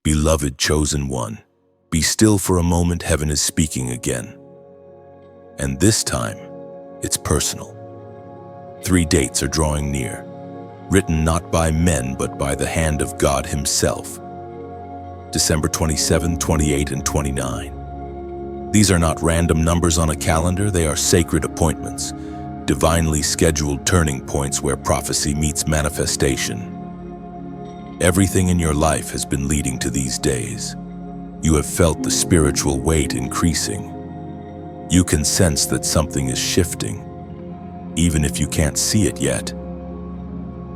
Beloved chosen one, be still for a moment, heaven is speaking again. And this time, it's personal. 3 dates are drawing near, written not by men but by the hand of God Himself. December 27, 28, and 29. These are not random numbers on a calendar, they are sacred appointments, divinely scheduled turning points where prophecy meets manifestation. Everything in your life has been leading to these days. You have felt the spiritual weight increasing. You can sense that something is shifting, even if you can't see it yet.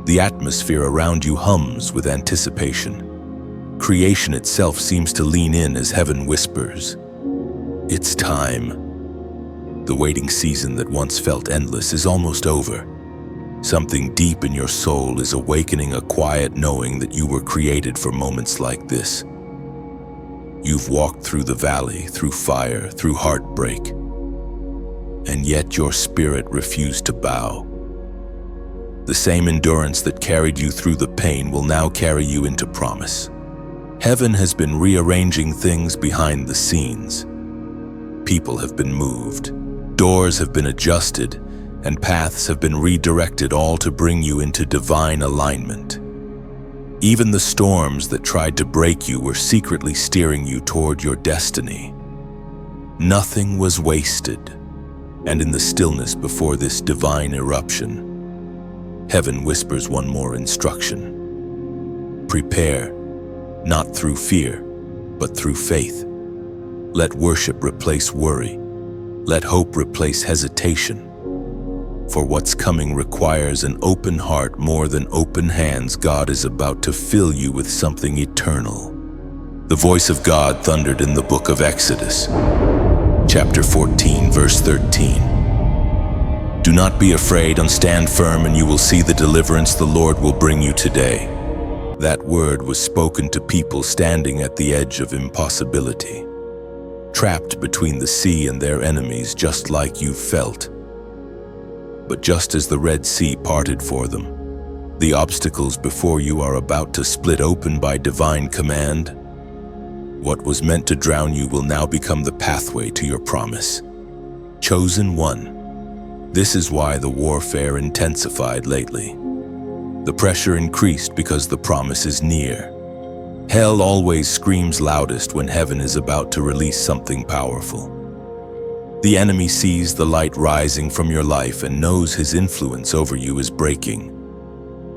The atmosphere around you hums with anticipation. Creation itself seems to lean in as heaven whispers, "It's time." The waiting season that once felt endless is almost over. Something deep in your soul is awakening a quiet knowing that you were created for moments like this. You've walked through the valley, through fire, through heartbreak, and yet your spirit refused to bow. The same endurance that carried you through the pain will now carry you into promise. Heaven has been rearranging things behind the scenes. People have been moved, doors have been adjusted, and paths have been redirected, all to bring you into divine alignment. Even the storms that tried to break you were secretly steering you toward your destiny. Nothing was wasted, and in the stillness before this divine eruption, heaven whispers one more instruction. Prepare, not through fear, but through faith. Let worship replace worry. Let hope replace hesitation. For what's coming requires an open heart more than open hands. God is about to fill you with something eternal. The voice of God thundered in the book of Exodus, chapter 14, verse 13. Do not be afraid, and stand firm, and you will see the deliverance the Lord will bring you today. That word was spoken to people standing at the edge of impossibility, trapped between the sea and their enemies, just like you felt. But just as the Red Sea parted for them, the obstacles before you are about to split open by divine command. What was meant to drown you will now become the pathway to your promise. Chosen one. This is why the warfare intensified lately. The pressure increased because the promise is near. Hell always screams loudest when heaven is about to release something powerful. The enemy sees the light rising from your life and knows his influence over you is breaking.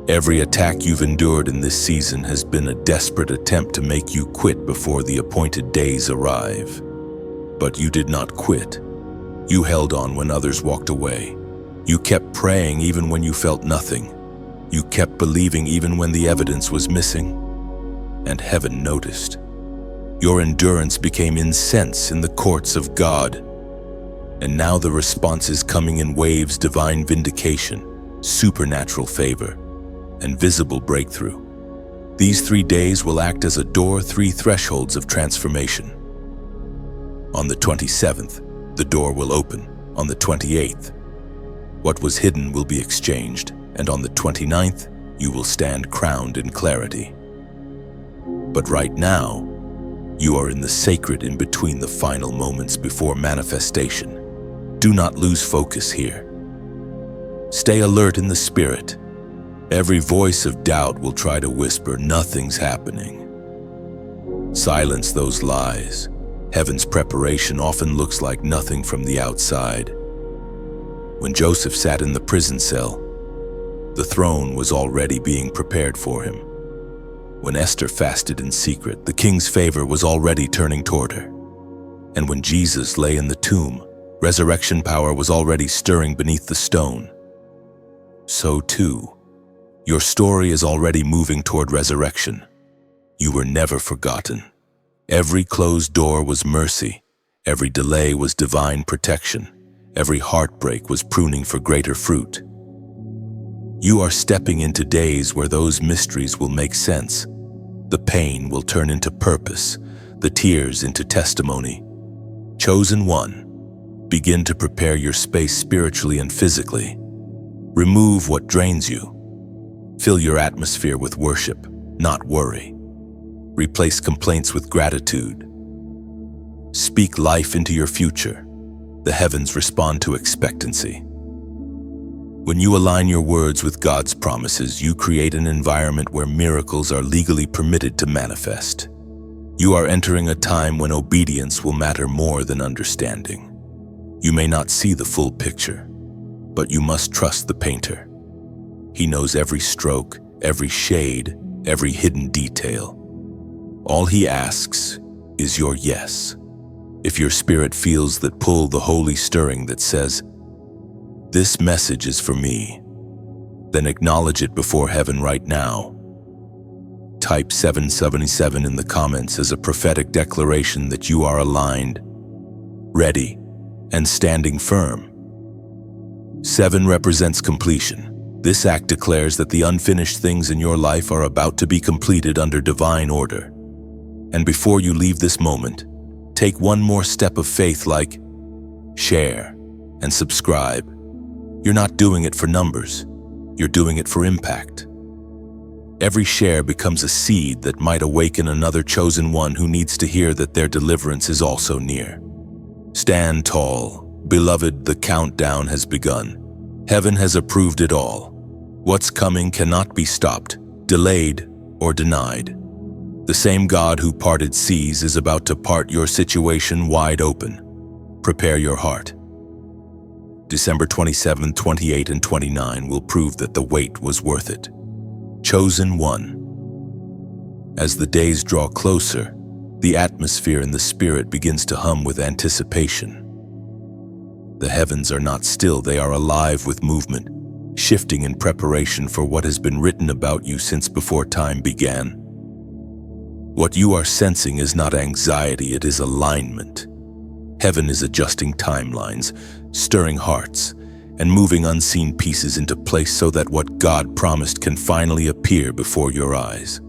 Every attack you've endured in this season has been a desperate attempt to make you quit before the appointed days arrive. But you did not quit. You held on when others walked away. You kept praying even when you felt nothing. You kept believing even when the evidence was missing. And heaven noticed. Your endurance became incense in the courts of God. And now the response is coming in waves: divine vindication, supernatural favor, and visible breakthrough. These 3 days will act as a door, 3 thresholds of transformation. On the 27th, the door will open. On the 28th, what was hidden will be exchanged. And on the 29th, you will stand crowned in clarity. But right now, you are in the sacred in between, the final moments before manifestation. Do not lose focus here. Stay alert in the spirit. Every voice of doubt will try to whisper, nothing's happening. Silence those lies. Heaven's preparation often looks like nothing from the outside. When Joseph sat in the prison cell, the throne was already being prepared for him. When Esther fasted in secret, the king's favor was already turning toward her. And when Jesus lay in the tomb, resurrection power was already stirring beneath the stone. So too, your story is already moving toward resurrection. You were never forgotten. Every closed door was mercy. Every delay was divine protection. Every heartbreak was pruning for greater fruit. You are stepping into days where those mysteries will make sense. The pain will turn into purpose, the tears into testimony. Chosen one, begin to prepare your space spiritually and physically. Remove what drains you. Fill your atmosphere with worship, not worry. Replace complaints with gratitude. Speak life into your future. The heavens respond to expectancy. When you align your words with God's promises, you create an environment where miracles are legally permitted to manifest. You are entering a time when obedience will matter more than understanding. You may not see the full picture, but you must trust the painter. He knows every stroke, every shade, every hidden detail. All he asks is your yes. If your spirit feels that pull, the holy stirring that says, "This message is for me," then acknowledge it before heaven right now. Type 777 in the comments as a prophetic declaration that you are aligned, ready, and standing firm. 7 represents completion. This act declares that the unfinished things in your life are about to be completed under divine order. And before you leave this moment, take one more step of faith, like share and subscribe. You're not doing it for numbers. You're doing it for impact. Every share becomes a seed that might awaken another chosen one who needs to hear that their deliverance is also near. Stand tall. Beloved, the countdown has begun. Heaven has approved it all. What's coming cannot be stopped, delayed, or denied. The same God who parted seas is about to part your situation wide open. Prepare your heart. December 27, 28, and 29 will prove that the wait was worth it. Chosen one. As the days draw closer, the atmosphere in the spirit begins to hum with anticipation. The heavens are not still, they are alive with movement, shifting in preparation for what has been written about you since before time began. What you are sensing is not anxiety, it is alignment. Heaven is adjusting timelines, stirring hearts, and moving unseen pieces into place so that what God promised can finally appear before your eyes.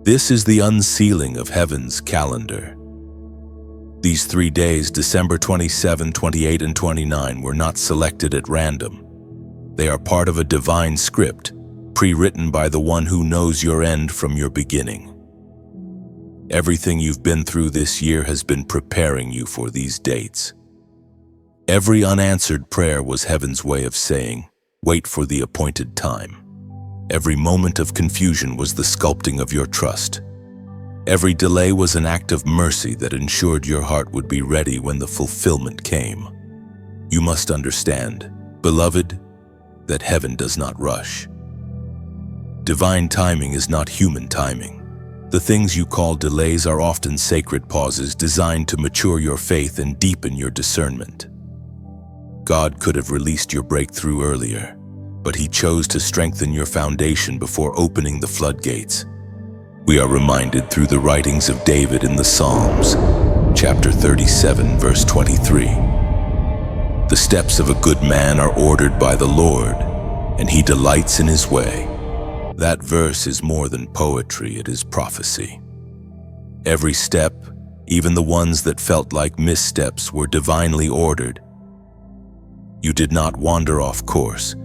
This is the unsealing of heaven's calendar. These 3 days, December 27, 28, and 29, were not selected at random. They are part of a divine script, pre-written by the one who knows your end from your beginning. Everything you've been through this year has been preparing you for these dates. Every unanswered prayer was heaven's way of saying, wait for the appointed time. Every moment of confusion was the sculpting of your trust. Every delay was an act of mercy that ensured your heart would be ready when the fulfillment came. You must understand, beloved, that heaven does not rush. Divine timing is not human timing. The things you call delays are often sacred pauses designed to mature your faith and deepen your discernment. God could have released your breakthrough earlier, but He chose to strengthen your foundation before opening the floodgates. We are reminded through the writings of David in the Psalms, chapter 37, verse 23. The steps of a good man are ordered by the Lord, and He delights in His way. That verse is more than poetry, it is prophecy. Every step, even the ones that felt like missteps, were divinely ordered. You did not wander off course.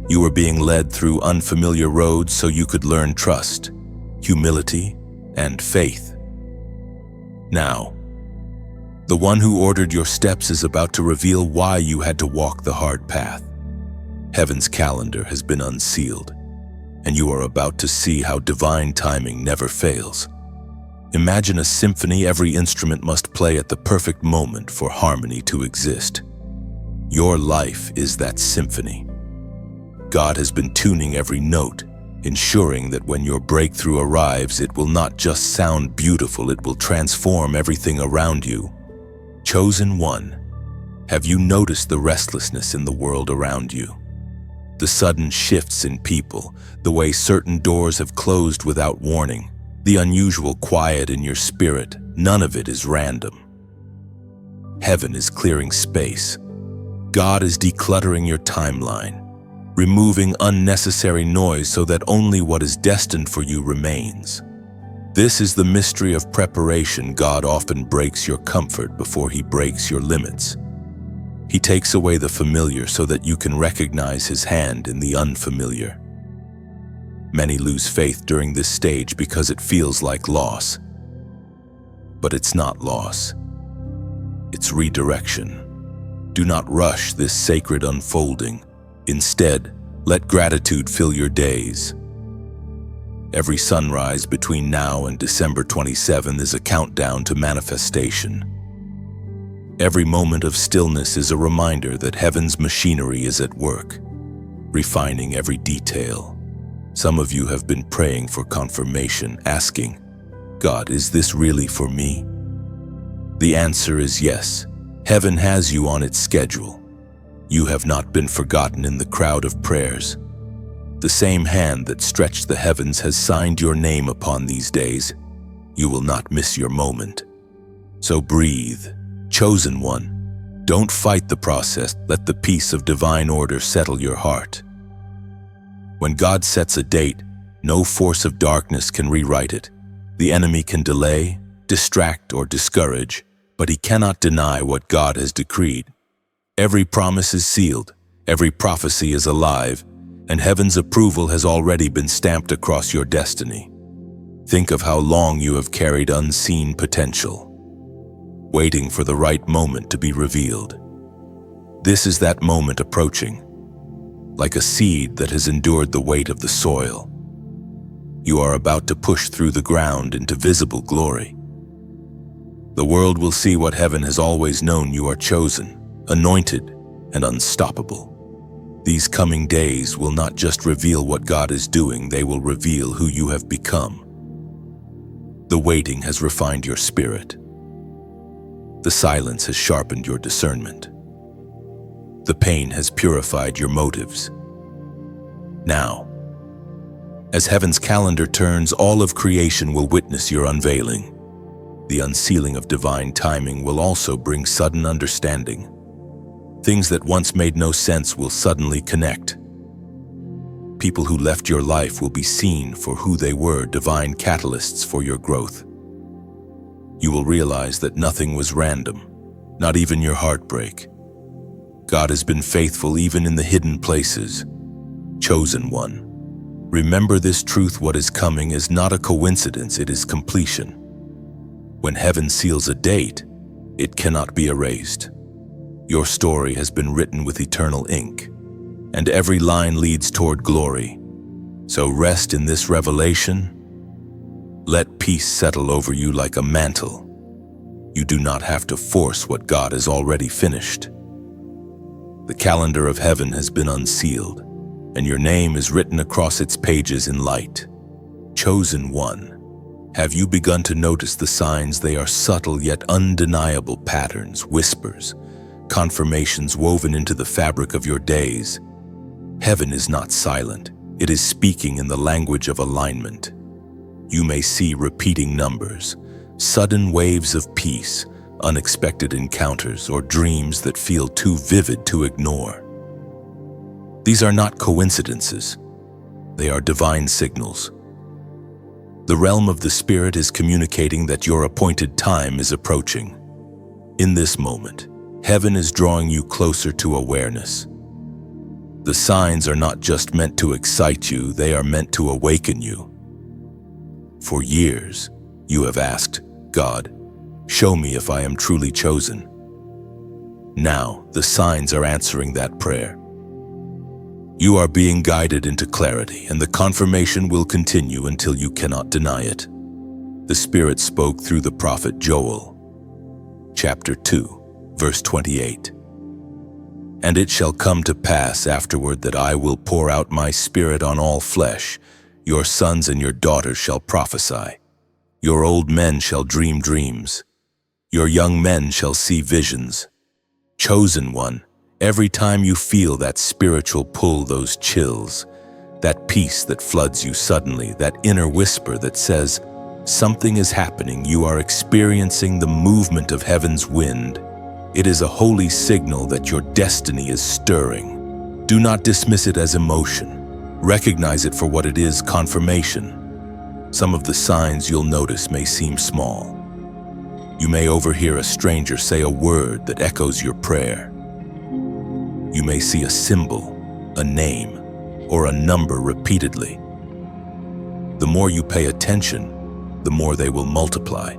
You were being led through unfamiliar roads so you could learn trust, humility, and faith. Now, the one who ordered your steps is about to reveal why you had to walk the hard path. Heaven's calendar has been unsealed, and you are about to see how divine timing never fails. Imagine a symphony every instrument must play at the perfect moment for harmony to exist. Your life is that symphony. God has been tuning every note, ensuring that when your breakthrough arrives, it will not just sound beautiful, it will transform everything around you. Chosen one, have you noticed the restlessness in the world around you? The sudden shifts in people, the way certain doors have closed without warning, the unusual quiet in your spirit, none of it is random. Heaven is clearing space. God is decluttering your timeline, removing unnecessary noise so that only what is destined for you remains. This is the mystery of preparation. God often breaks your comfort before He breaks your limits. He takes away the familiar so that you can recognize His hand in the unfamiliar. Many lose faith during this stage because it feels like loss. But it's not loss. It's redirection. Do not rush this sacred unfolding. Instead, let gratitude fill your days. Every sunrise between now and December 27 is a countdown to manifestation. Every moment of stillness is a reminder that heaven's machinery is at work, refining every detail. Some of you have been praying for confirmation, asking, God, is this really for me? The answer is yes. Heaven has you on its schedule. You have not been forgotten in the crowd of prayers. The same hand that stretched the heavens has signed your name upon these days. You will not miss your moment. So breathe, chosen one. Don't fight the process. Let the peace of divine order settle your heart. When God sets a date, no force of darkness can rewrite it. The enemy can delay, distract, or discourage, but he cannot deny what God has decreed. Every promise is sealed, every prophecy is alive, and heaven's approval has already been stamped across your destiny. Think of how long you have carried unseen potential, waiting for the right moment to be revealed. This is that moment approaching, like a seed that has endured the weight of the soil. You are about to push through the ground into visible glory. The world will see what heaven has always known: you are chosen, anointed, and unstoppable. These coming days will not just reveal what God is doing, they will reveal who you have become. The waiting has refined your spirit. The silence has sharpened your discernment. The pain has purified your motives. Now, as heaven's calendar turns, all of creation will witness your unveiling. The unsealing of divine timing will also bring sudden understanding. Things that once made no sense will suddenly connect. People who left your life will be seen for who they were, divine catalysts for your growth. You will realize that nothing was random, not even your heartbreak. God has been faithful even in the hidden places. Chosen one. Remember this truth: what is coming is not a coincidence, it is completion. When heaven seals a date, it cannot be erased. Your story has been written with eternal ink, and every line leads toward glory. So rest in this revelation. Let peace settle over you like a mantle. You do not have to force what God has already finished. The calendar of heaven has been unsealed, and your name is written across its pages in light. Chosen one. Have you begun to notice the signs? They are subtle yet undeniable patterns, whispers, confirmations woven into the fabric of your days. Heaven is not silent. It is speaking in the language of alignment. You may see repeating numbers, sudden waves of peace, unexpected encounters, or dreams that feel too vivid to ignore. These are not coincidences. They are divine signals. The realm of the Spirit is communicating that your appointed time is approaching. In this moment, heaven is drawing you closer to awareness. The signs are not just meant to excite you, they are meant to awaken you. For years, you have asked, God, show me if I am truly chosen. Now, the signs are answering that prayer. You are being guided into clarity, and the confirmation will continue until you cannot deny it. The Spirit spoke through the prophet Joel, chapter 2, verse 28. And it shall come to pass afterward that I will pour out my Spirit on all flesh. Your sons and your daughters shall prophesy. Your old men shall dream dreams. Your young men shall see visions. Chosen one, every time you feel that spiritual pull, those chills, that peace that floods you suddenly, that inner whisper that says, something is happening, you are experiencing the movement of heaven's wind. It is a holy signal that your destiny is stirring. Do not dismiss it as emotion. Recognize it for what it is: confirmation. Some of the signs you'll notice may seem small. You may overhear a stranger say a word that echoes your prayer. You may see a symbol, a name, or a number repeatedly. The more you pay attention, the more they will multiply.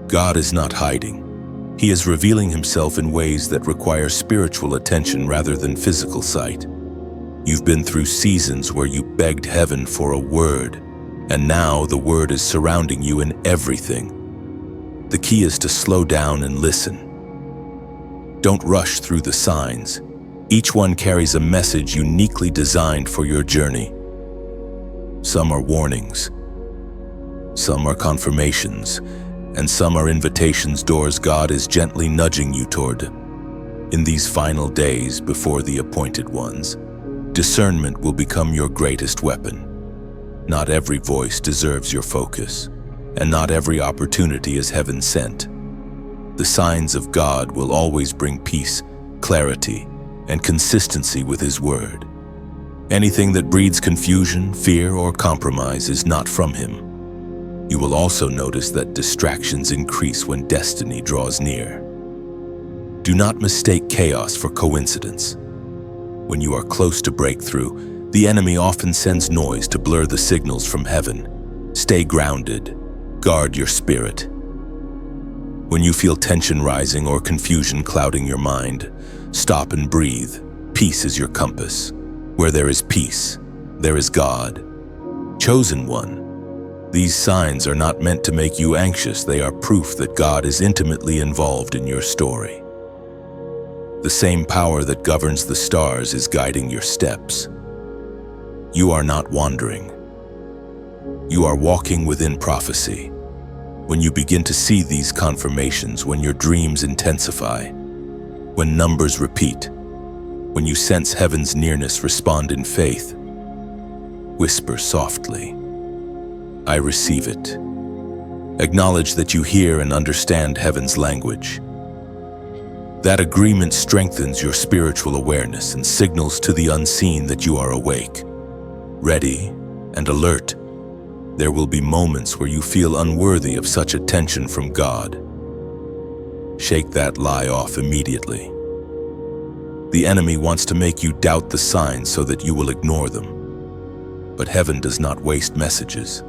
God is not hiding. He is revealing himself in ways that require spiritual attention rather than physical sight. You've been through seasons where you begged heaven for a word, and now the word is surrounding you in everything. The key is to slow down and listen. Don't rush through the signs. Each one carries a message uniquely designed for your journey. Some are warnings, some are confirmations, and some are invitations, doors God is gently nudging you toward. In these final days before the appointed ones, discernment will become your greatest weapon. Not every voice deserves your focus, and not every opportunity is heaven sent. The signs of God will always bring peace, clarity, and consistency with His word. Anything that breeds confusion, fear, or compromise is not from Him. You will also notice that distractions increase when destiny draws near. Do not mistake chaos for coincidence. When you are close to breakthrough, the enemy often sends noise to blur the signals from heaven. Stay grounded. Guard your spirit. When you feel tension rising or confusion clouding your mind, stop and breathe. Peace is your compass. Where there is peace, there is God. Chosen one. These signs are not meant to make you anxious. They are proof that God is intimately involved in your story. The same power that governs the stars is guiding your steps. You are not wandering. You are walking within prophecy. When you begin to see these confirmations, when your dreams intensify, when numbers repeat, when you sense heaven's nearness, respond in faith. Whisper softly, I receive it. Acknowledge that you hear and understand heaven's language. That agreement strengthens your spiritual awareness and signals to the unseen that you are awake, ready, and alert. There will be moments where you feel unworthy of such attention from God. Shake that lie off immediately. The enemy wants to make you doubt the signs so that you will ignore them. But heaven does not waste messages.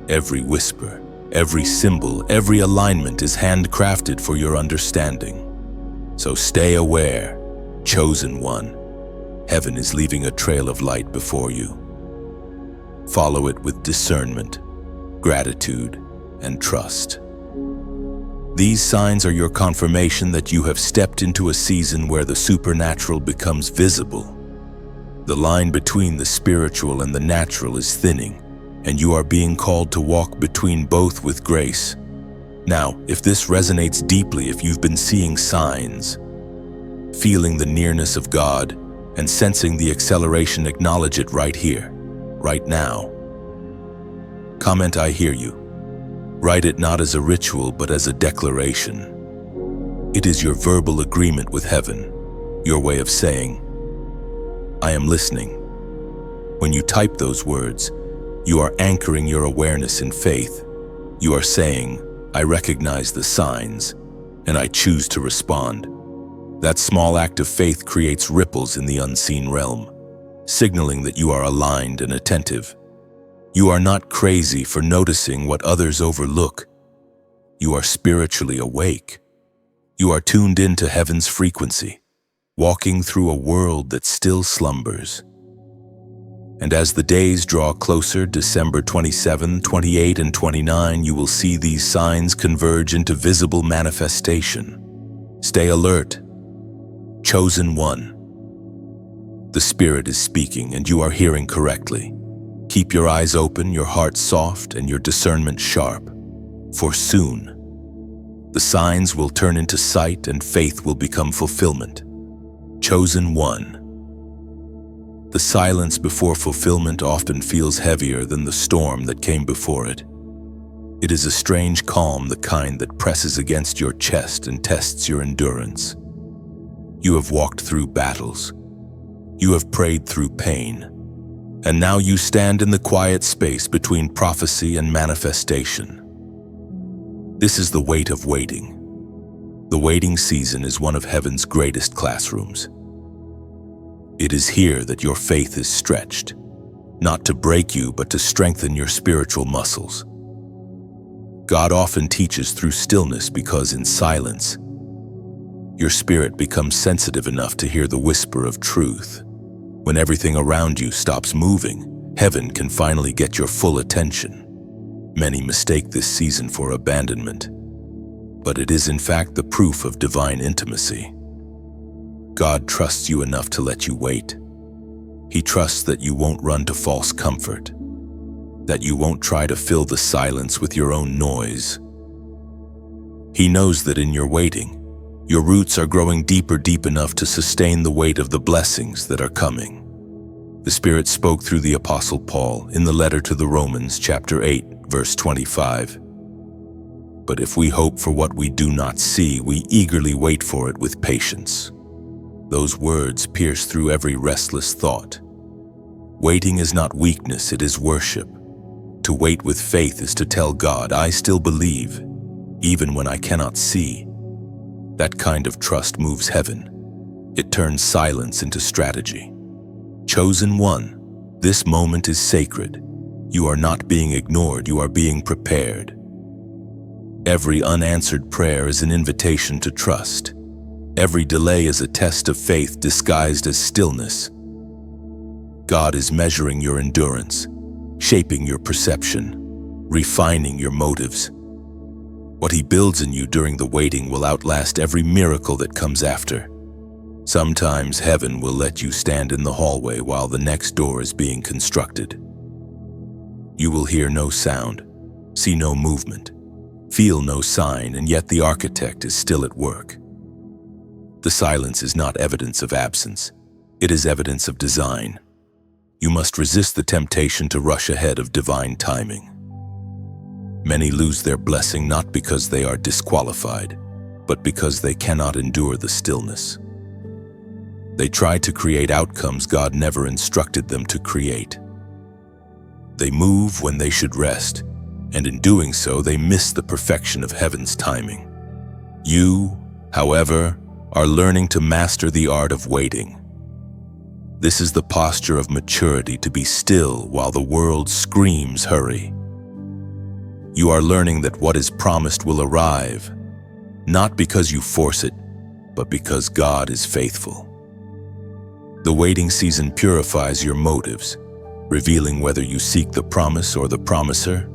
Every whisper, every symbol, every alignment is handcrafted for your understanding. So stay aware, chosen one. Heaven is leaving a trail of light before you. Follow it with discernment, gratitude, and trust. These signs are your confirmation that you have stepped into a season where the supernatural becomes visible. The line between the spiritual and the natural is thinning, and you are being called to walk between both with grace. Now, if this resonates deeply, if you've been seeing signs, feeling the nearness of God, and sensing the acceleration, acknowledge it right here, right now. Comment, I hear you. Write it not as a ritual, but as a declaration. It is your verbal agreement with heaven, your way of saying, I am listening. When you type those words, you are anchoring your awareness in faith. You are saying, I recognize the signs, and I choose to respond. That small act of faith creates ripples in the unseen realm, signaling that you are aligned and attentive. You are not crazy for noticing what others overlook. You are spiritually awake. You are tuned into heaven's frequency, walking through a world that still slumbers. And as the days draw closer, December 27, 28, and 29, you will see these signs converge into visible manifestation. Stay alert. Chosen one. The Spirit is speaking, and you are hearing correctly. Keep your eyes open, your heart soft, and your discernment sharp. For soon, the signs will turn into sight and faith will become fulfillment. Chosen one. The silence before fulfillment often feels heavier than the storm that came before it. It is a strange calm, the kind that presses against your chest and tests your endurance. You have walked through battles. You have prayed through pain. And now you stand in the quiet space between prophecy and manifestation. This is the weight of waiting. The waiting season is one of heaven's greatest classrooms. It is here that your faith is stretched, not to break you, but to strengthen your spiritual muscles. God often teaches through stillness because in silence, your spirit becomes sensitive enough to hear the whisper of truth. When everything around you stops moving, heaven can finally get your full attention. Many mistake this season for abandonment, but it is in fact the proof of divine intimacy. God trusts you enough to let you wait. He trusts that you won't run to false comfort, that you won't try to fill the silence with your own noise. He knows that in your waiting, your roots are growing deep enough to sustain the weight of the blessings that are coming. The Spirit spoke through the Apostle Paul in the letter to the Romans, chapter 8, verse 25. But if we hope for what we do not see, we eagerly wait for it with patience. Those words pierce through every restless thought. Waiting is not weakness, it is worship. To wait with faith is to tell God, I still believe, even when I cannot see. That kind of trust moves heaven. It turns silence into strategy. Chosen one, this moment is sacred. You are not being ignored, you are being prepared. Every unanswered prayer is an invitation to trust. Every delay is a test of faith disguised as stillness. God is measuring your endurance, shaping your perception, refining your motives. What He builds in you during the waiting will outlast every miracle that comes after. Sometimes heaven will let you stand in the hallway while the next door is being constructed. You will hear no sound, see no movement, feel no sign, and yet the architect is still at work. The silence is not evidence of absence, it is evidence of design. You must resist the temptation to rush ahead of divine timing. Many lose their blessing not because they are disqualified, but because they cannot endure the stillness. They try to create outcomes God never instructed them to create. They move when they should rest, and in doing so, they miss the perfection of heaven's timing. You, however, are learning to master the art of waiting. This is the posture of maturity, to be still while the world screams hurry. You are learning that what is promised will arrive, not because you force it, but because God is faithful. The waiting season purifies your motives, revealing whether you seek the promise or the promiser.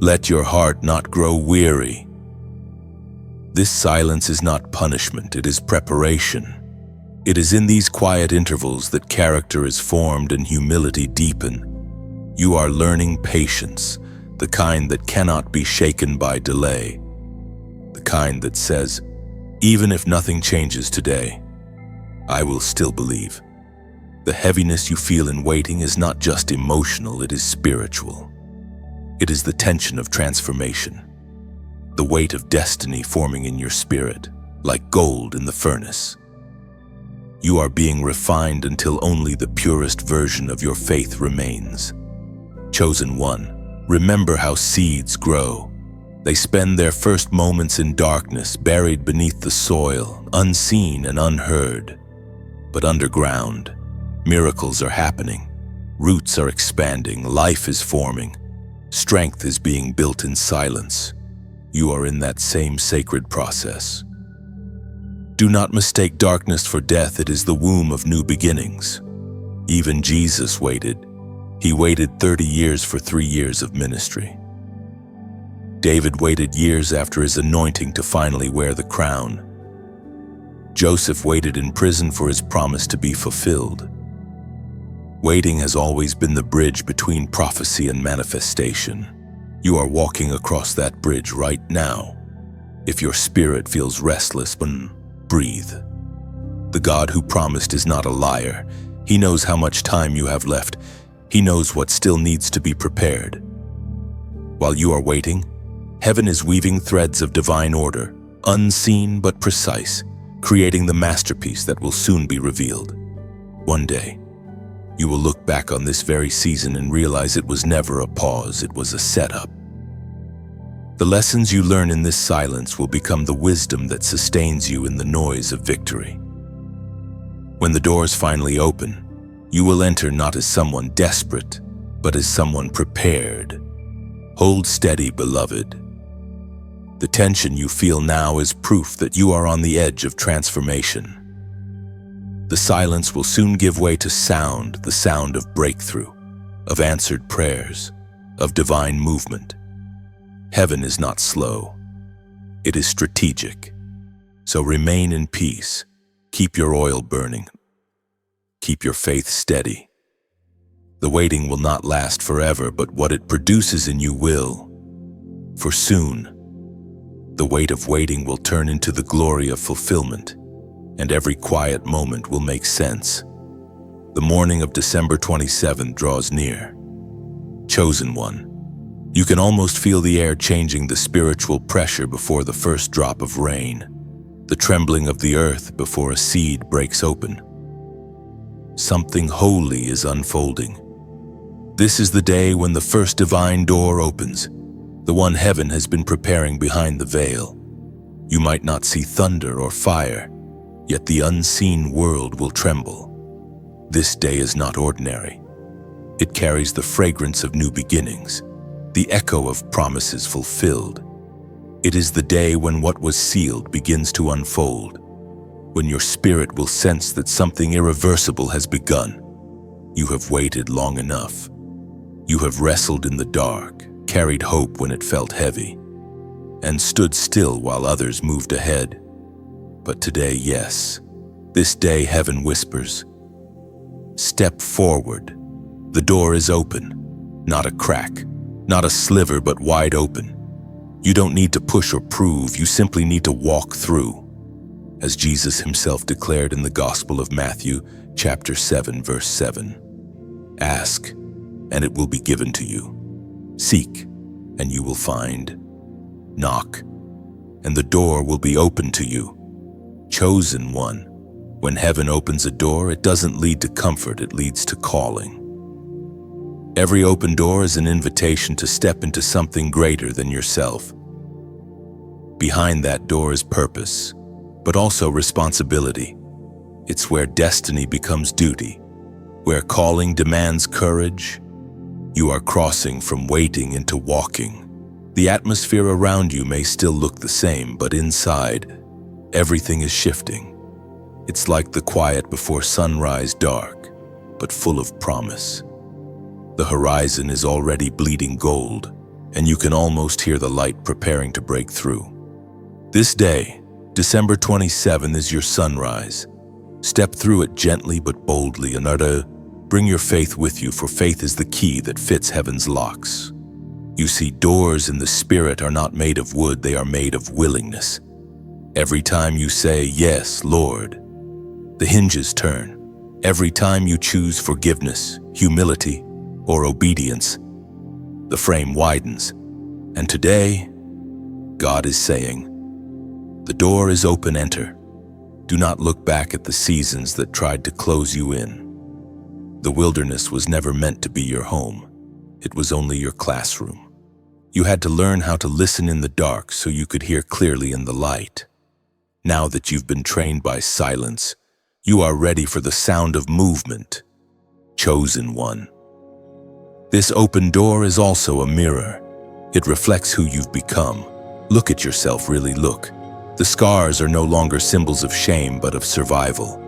Let your heart not grow weary. This silence is not punishment, it is preparation. It is in these quiet intervals that character is formed and humility deepen. You are learning patience, the kind that cannot be shaken by delay. The kind that says, even if nothing changes today, I will still believe. The heaviness you feel in waiting is not just emotional, it is spiritual. It is the tension of transformation, the weight of destiny forming in your spirit, like gold in the furnace. You are being refined until only the purest version of your faith remains. Chosen one, remember how seeds grow. They spend their first moments in darkness, buried beneath the soil, unseen and unheard. But underground, miracles are happening. Roots are expanding, life is forming. Strength is being built in silence. You are in that same sacred process. Do not mistake darkness for death, it is the womb of new beginnings. Even Jesus waited. He waited 30 years for 3 years of ministry. David waited years after his anointing to finally wear the crown. Joseph waited in prison for his promise to be fulfilled. Waiting has always been the bridge between prophecy and manifestation. You are walking across that bridge right now. If your spirit feels restless, breathe. The God who promised is not a liar. He knows how much time you have left. He knows what still needs to be prepared. While you are waiting, heaven is weaving threads of divine order, unseen but precise, creating the masterpiece that will soon be revealed. One day, you will look back on this very season and realize it was never a pause, it was a setup. The lessons you learn in this silence will become the wisdom that sustains you in the noise of victory. When the doors finally open, you will enter not as someone desperate, but as someone prepared. Hold steady, beloved. The tension you feel now is proof that you are on the edge of transformation. The silence will soon give way to sound, the sound of breakthrough, of answered prayers, of divine movement. Heaven is not slow. It is strategic. So remain in peace. Keep your oil burning. Keep your faith steady. The waiting will not last forever, but what it produces in you will. For soon, the weight of waiting will turn into the glory of fulfillment, and every quiet moment will make sense. The morning of December 27th draws near. Chosen one, you can almost feel the air changing, the spiritual pressure before the first drop of rain, the trembling of the earth before a seed breaks open. Something holy is unfolding. This is the day when the first divine door opens, the one heaven has been preparing behind the veil. You might not see thunder or fire, yet the unseen world will tremble. This day is not ordinary. It carries the fragrance of new beginnings, the echo of promises fulfilled. It is the day when what was sealed begins to unfold, when your spirit will sense that something irreversible has begun. You have waited long enough. You have wrestled in the dark, carried hope when it felt heavy, and stood still while others moved ahead. But today, yes, this day heaven whispers, step forward. The door is open, not a crack, not a sliver, but wide open. You don't need to push or prove, you simply need to walk through. As Jesus himself declared in the Gospel of Matthew, chapter 7, verse 7, ask, and it will be given to you. Seek, and you will find. Knock, and the door will be open to you. Chosen one, when heaven opens a door, it doesn't lead to comfort, it leads to calling. Every open door is an invitation to step into something greater than yourself. Behind that door is purpose, but also responsibility. It's where destiny becomes duty, where calling demands courage. You are crossing from waiting into walking. The atmosphere around you may still look the same, but inside, everything is shifting. It's like the quiet before sunrise, dark, but full of promise. The horizon is already bleeding gold, and you can almost hear the light preparing to break through. This day, December 27th, is your sunrise. Step through it gently but boldly, and bring your faith with you, for faith is the key that fits heaven's locks. You see, doors in the spirit are not made of wood, they are made of willingness. Every time you say, yes, Lord, the hinges turn. Every time you choose forgiveness, humility, or obedience, the frame widens. And today, God is saying, the door is open, enter. Do not look back at the seasons that tried to close you in. The wilderness was never meant to be your home. It was only your classroom. You had to learn how to listen in the dark so you could hear clearly in the light. Now that you've been trained by silence, you are ready for the sound of movement. Chosen one. This open door is also a mirror. It reflects who you've become. Look at yourself, really look. The scars are no longer symbols of shame, but of survival.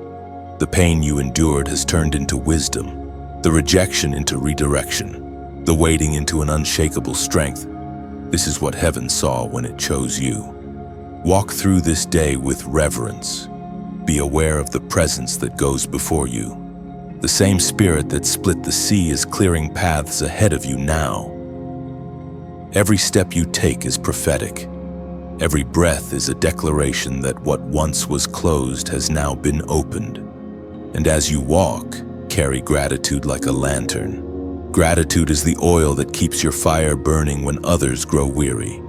The pain you endured has turned into wisdom, the rejection into redirection, the waiting into an unshakable strength. This is what heaven saw when it chose you. Walk through this day with reverence. Be aware of the presence that goes before you. The same spirit that split the sea is clearing paths ahead of you now. Every step you take is prophetic. Every breath is a declaration that what once was closed has now been opened. And as you walk, carry gratitude like a lantern. Gratitude is the oil that keeps your fire burning when others grow weary.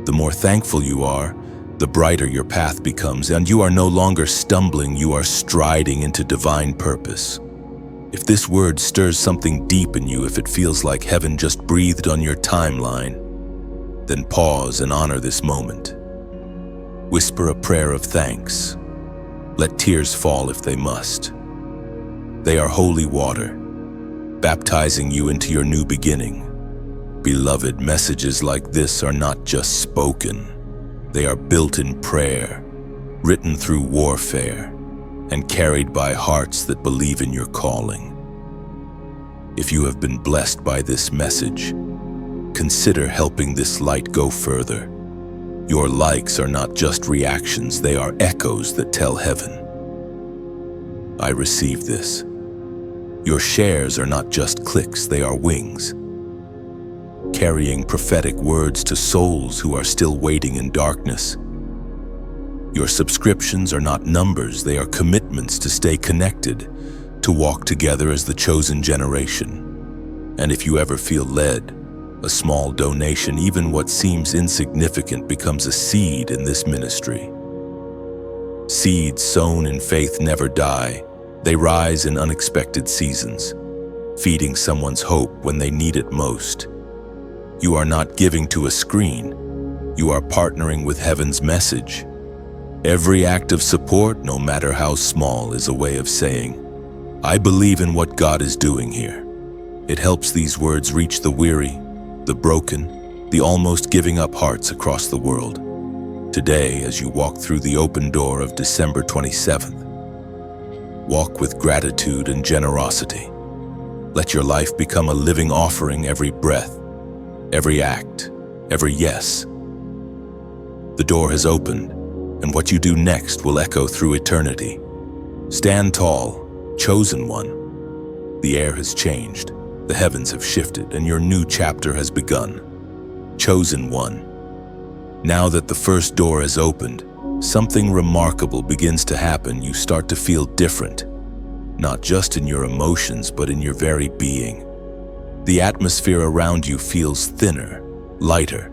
The more thankful you are, the brighter your path becomes, and you are no longer stumbling, you are striding into divine purpose. If this word stirs something deep in you, if it feels like heaven just breathed on your timeline, then pause and honor this moment. Whisper a prayer of thanks. Let tears fall if they must. They are holy water, baptizing you into your new beginning. Beloved, messages like this are not just spoken. They are built in prayer, written through warfare, and carried by hearts that believe in your calling. If you have been blessed by this message, consider helping this light go further. Your likes are not just reactions, they are echoes that tell heaven, I receive this. Your shares are not just clicks, they are wings, carrying prophetic words to souls who are still waiting in darkness. Your subscriptions are not numbers, they are commitments to stay connected, to walk together as the chosen generation. And if you ever feel led, a small donation, even what seems insignificant, becomes a seed in this ministry. Seeds sown in faith never die. They rise in unexpected seasons, feeding someone's hope when they need it most. You are not giving to a screen. You are partnering with heaven's message. Every act of support, no matter how small, is a way of saying, I believe in what God is doing here. It helps these words reach the weary, the broken, the almost giving up hearts across the world. Today, as you walk through the open door of December 27th, walk with gratitude and generosity. Let your life become a living offering, every breath, every act, every yes. The door has opened, and what you do next will echo through eternity. Stand tall, chosen one. The air has changed, the heavens have shifted, and your new chapter has begun. Chosen one. Now that the first door has opened, something remarkable begins to happen. You start to feel different, not just in your emotions, but in your very being. The atmosphere around you feels thinner, lighter,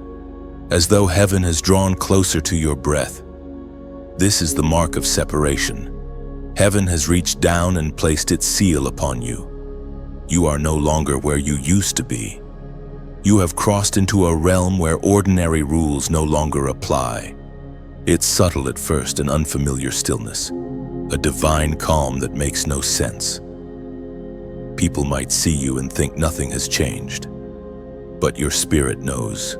as though heaven has drawn closer to your breath. This is the mark of separation. Heaven has reached down and placed its seal upon you. You are no longer where you used to be. You have crossed into a realm where ordinary rules no longer apply. It's subtle at first, an unfamiliar stillness, a divine calm that makes no sense. People might see you and think nothing has changed, but your spirit knows.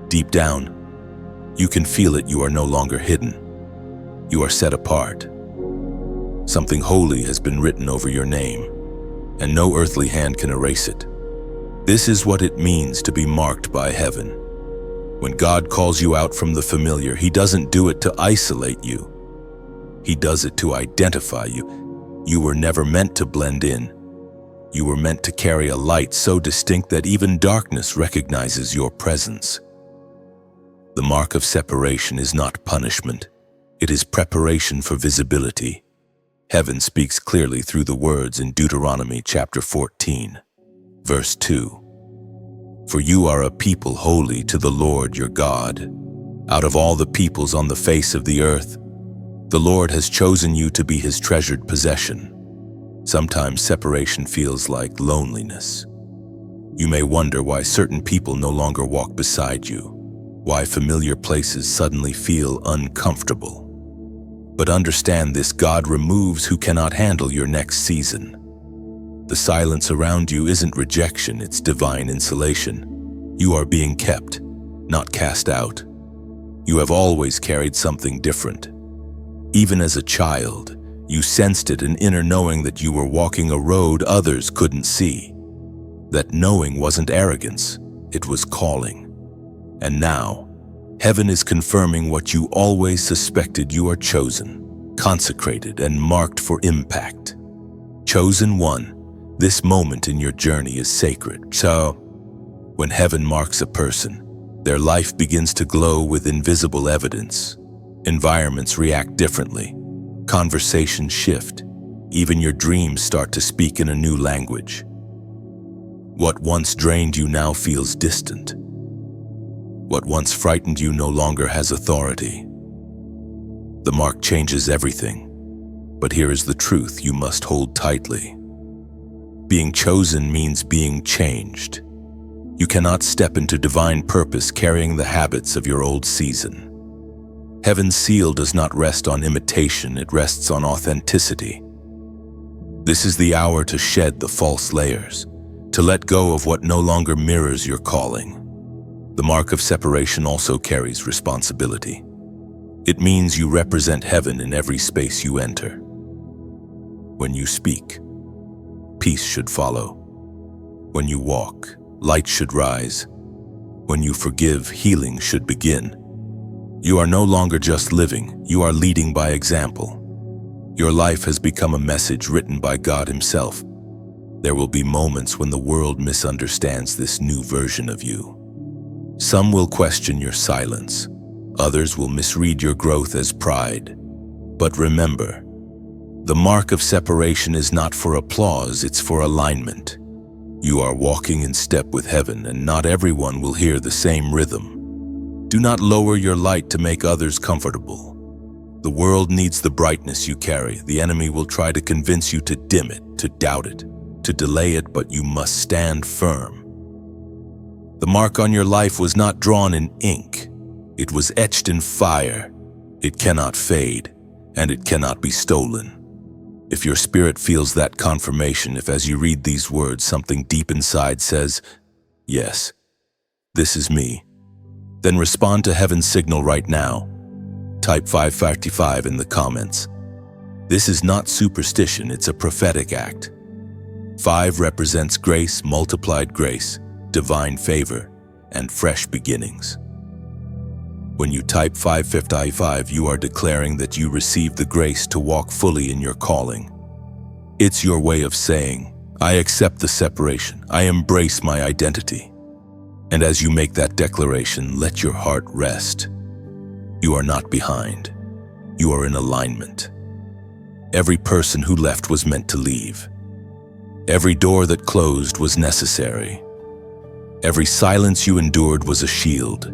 Deep down, you can feel it. You are no longer hidden. You are set apart. Something holy has been written over your name, and no earthly hand can erase it. This is what it means to be marked by heaven. When God calls you out from the familiar, He doesn't do it to isolate you. He does it to identify you. You were never meant to blend in. You were meant to carry a light so distinct that even darkness recognizes your presence. The mark of separation is not punishment. It is preparation for visibility. Heaven speaks clearly through the words in Deuteronomy chapter 14, verse 2. For you are a people holy to the Lord your God. Out of all the peoples on the face of the earth, the Lord has chosen you to be His treasured possession. Sometimes separation feels like loneliness. You may wonder why certain people no longer walk beside you, why familiar places suddenly feel uncomfortable. But understand this: God removes who cannot handle your next season. The silence around you isn't rejection, it's divine insulation. You are being kept, not cast out. You have always carried something different. Even as a child, you sensed it, an inner knowing that you were walking a road others couldn't see. That knowing wasn't arrogance, it was calling. And now, heaven is confirming what you always suspected: you are chosen, consecrated, and marked for impact. Chosen one. This moment in your journey is sacred. So, when heaven marks a person, their life begins to glow with invisible evidence. Environments react differently. Conversations shift. Even your dreams start to speak in a new language. What once drained you now feels distant. What once frightened you no longer has authority. The mark changes everything. But here is the truth you must hold tightly. Being chosen means being changed. You cannot step into divine purpose carrying the habits of your old season. Heaven's seal does not rest on imitation, it rests on authenticity. This is the hour to shed the false layers, to let go of what no longer mirrors your calling. The mark of separation also carries responsibility. It means you represent heaven in every space you enter. When you speak, peace should follow. When you walk, light should rise. When you forgive, healing should begin. You are no longer just living, you are leading by example. Your life has become a message written by God Himself. There will be moments when the world misunderstands this new version of you. Some will question your silence. Others will misread your growth as pride. But remember, the mark of separation is not for applause, it's for alignment. You are walking in step with heaven, and not everyone will hear the same rhythm. Do not lower your light to make others comfortable. The world needs the brightness you carry. The enemy will try to convince you to dim it, to doubt it, to delay it, but you must stand firm. The mark on your life was not drawn in ink. It was etched in fire. It cannot fade, and it cannot be stolen. If your spirit feels that confirmation, if as you read these words something deep inside says, "Yes, this is me," then respond to heaven's signal right now. Type 555 in the comments. This is not superstition, it's a prophetic act. 5 represents grace, multiplied grace, divine favor, and fresh beginnings. When you type 555, you are declaring that you received the grace to walk fully in your calling. It's your way of saying, I accept the separation, I embrace my identity. And as you make that declaration, let your heart rest. You are not behind. You are in alignment. Every person who left was meant to leave. Every door that closed was necessary. Every silence you endured was a shield.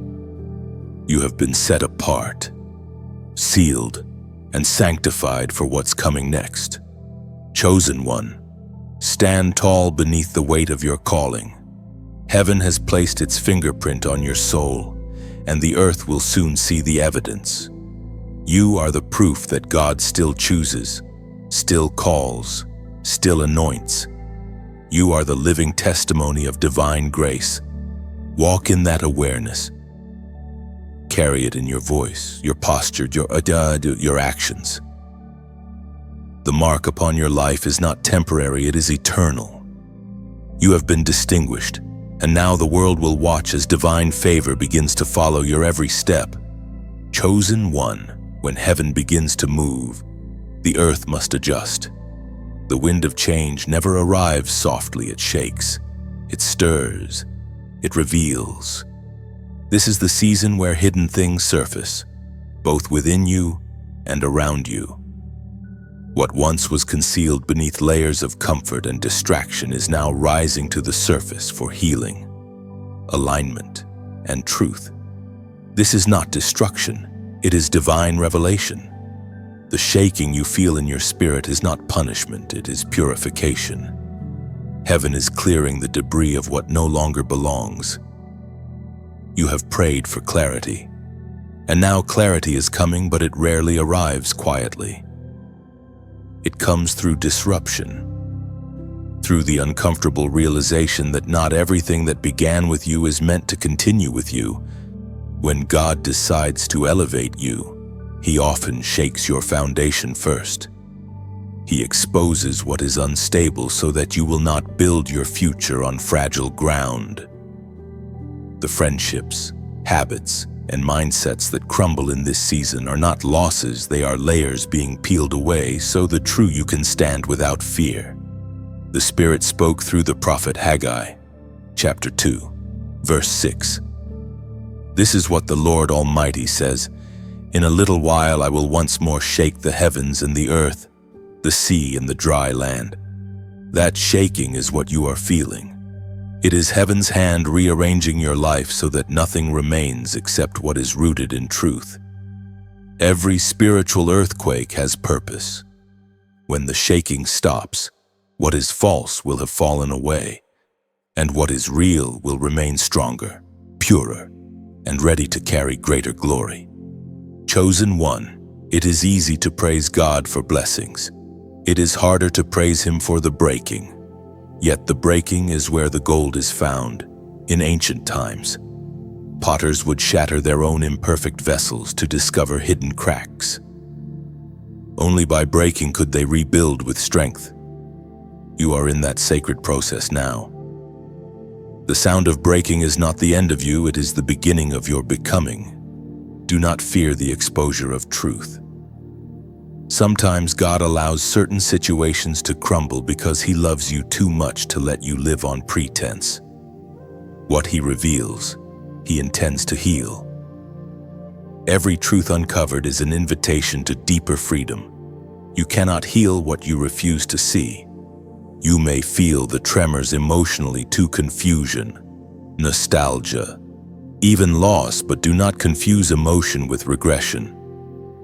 You have been set apart, sealed, and sanctified for what's coming next. Chosen one, stand tall beneath the weight of your calling. Heaven has placed its fingerprint on your soul, and the earth will soon see the evidence. You are the proof that God still chooses, still calls, still anoints. You are the living testimony of divine grace. Walk in that awareness. Carry it in your voice, your posture, your actions. The mark upon your life is not temporary, it is eternal. You have been distinguished, and now the world will watch as divine favor begins to follow your every step. Chosen one, when heaven begins to move, the earth must adjust. The wind of change never arrives softly, it shakes, it stirs, it reveals. This is the season where hidden things surface, both within you and around you. What once was concealed beneath layers of comfort and distraction is now rising to the surface for healing, alignment, and truth. This is not destruction, it is divine revelation. The shaking you feel in your spirit is not punishment, it is purification. Heaven is clearing the debris of what no longer belongs. You have prayed for clarity, and now clarity is coming, but it rarely arrives quietly. It comes through disruption, through the uncomfortable realization that not everything that began with you is meant to continue with you. When God decides to elevate you, He often shakes your foundation first. He exposes what is unstable so that you will not build your future on fragile ground. The friendships, habits, and mindsets that crumble in this season are not losses, they are layers being peeled away so the true you can stand without fear. The Spirit spoke through the prophet Haggai, chapter 2, verse 6. This is what the Lord Almighty says, "In a little while I will once more shake the heavens and the earth, the sea and the dry land." That shaking is what you are feeling. It is heaven's hand rearranging your life so that nothing remains except what is rooted in truth. Every spiritual earthquake has purpose. When the shaking stops, what is false will have fallen away, and what is real will remain stronger, purer, and ready to carry greater glory. Chosen one, it is easy to praise God for blessings. It is harder to praise Him for the breaking. Yet the breaking is where the gold is found. In ancient times, potters would shatter their own imperfect vessels to discover hidden cracks. Only by breaking could they rebuild with strength. You are in that sacred process now. The sound of breaking is not the end of you, it is the beginning of your becoming. Do not fear the exposure of truth. Sometimes God allows certain situations to crumble because He loves you too much to let you live on pretense. What He reveals, He intends to heal. Every truth uncovered is an invitation to deeper freedom. You cannot heal what you refuse to see. You may feel the tremors emotionally to confusion, nostalgia, even loss, but do not confuse emotion with regression.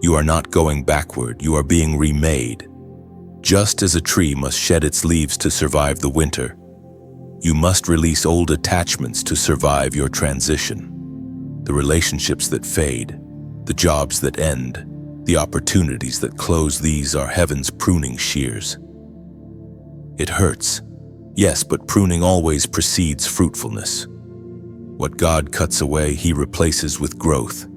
You are not going backward, you are being remade. Just as a tree must shed its leaves to survive the winter, you must release old attachments to survive your transition. The relationships that fade, the jobs that end, the opportunities that close, these are heaven's pruning shears. It hurts, yes, but pruning always precedes fruitfulness. What God cuts away, He replaces with growth.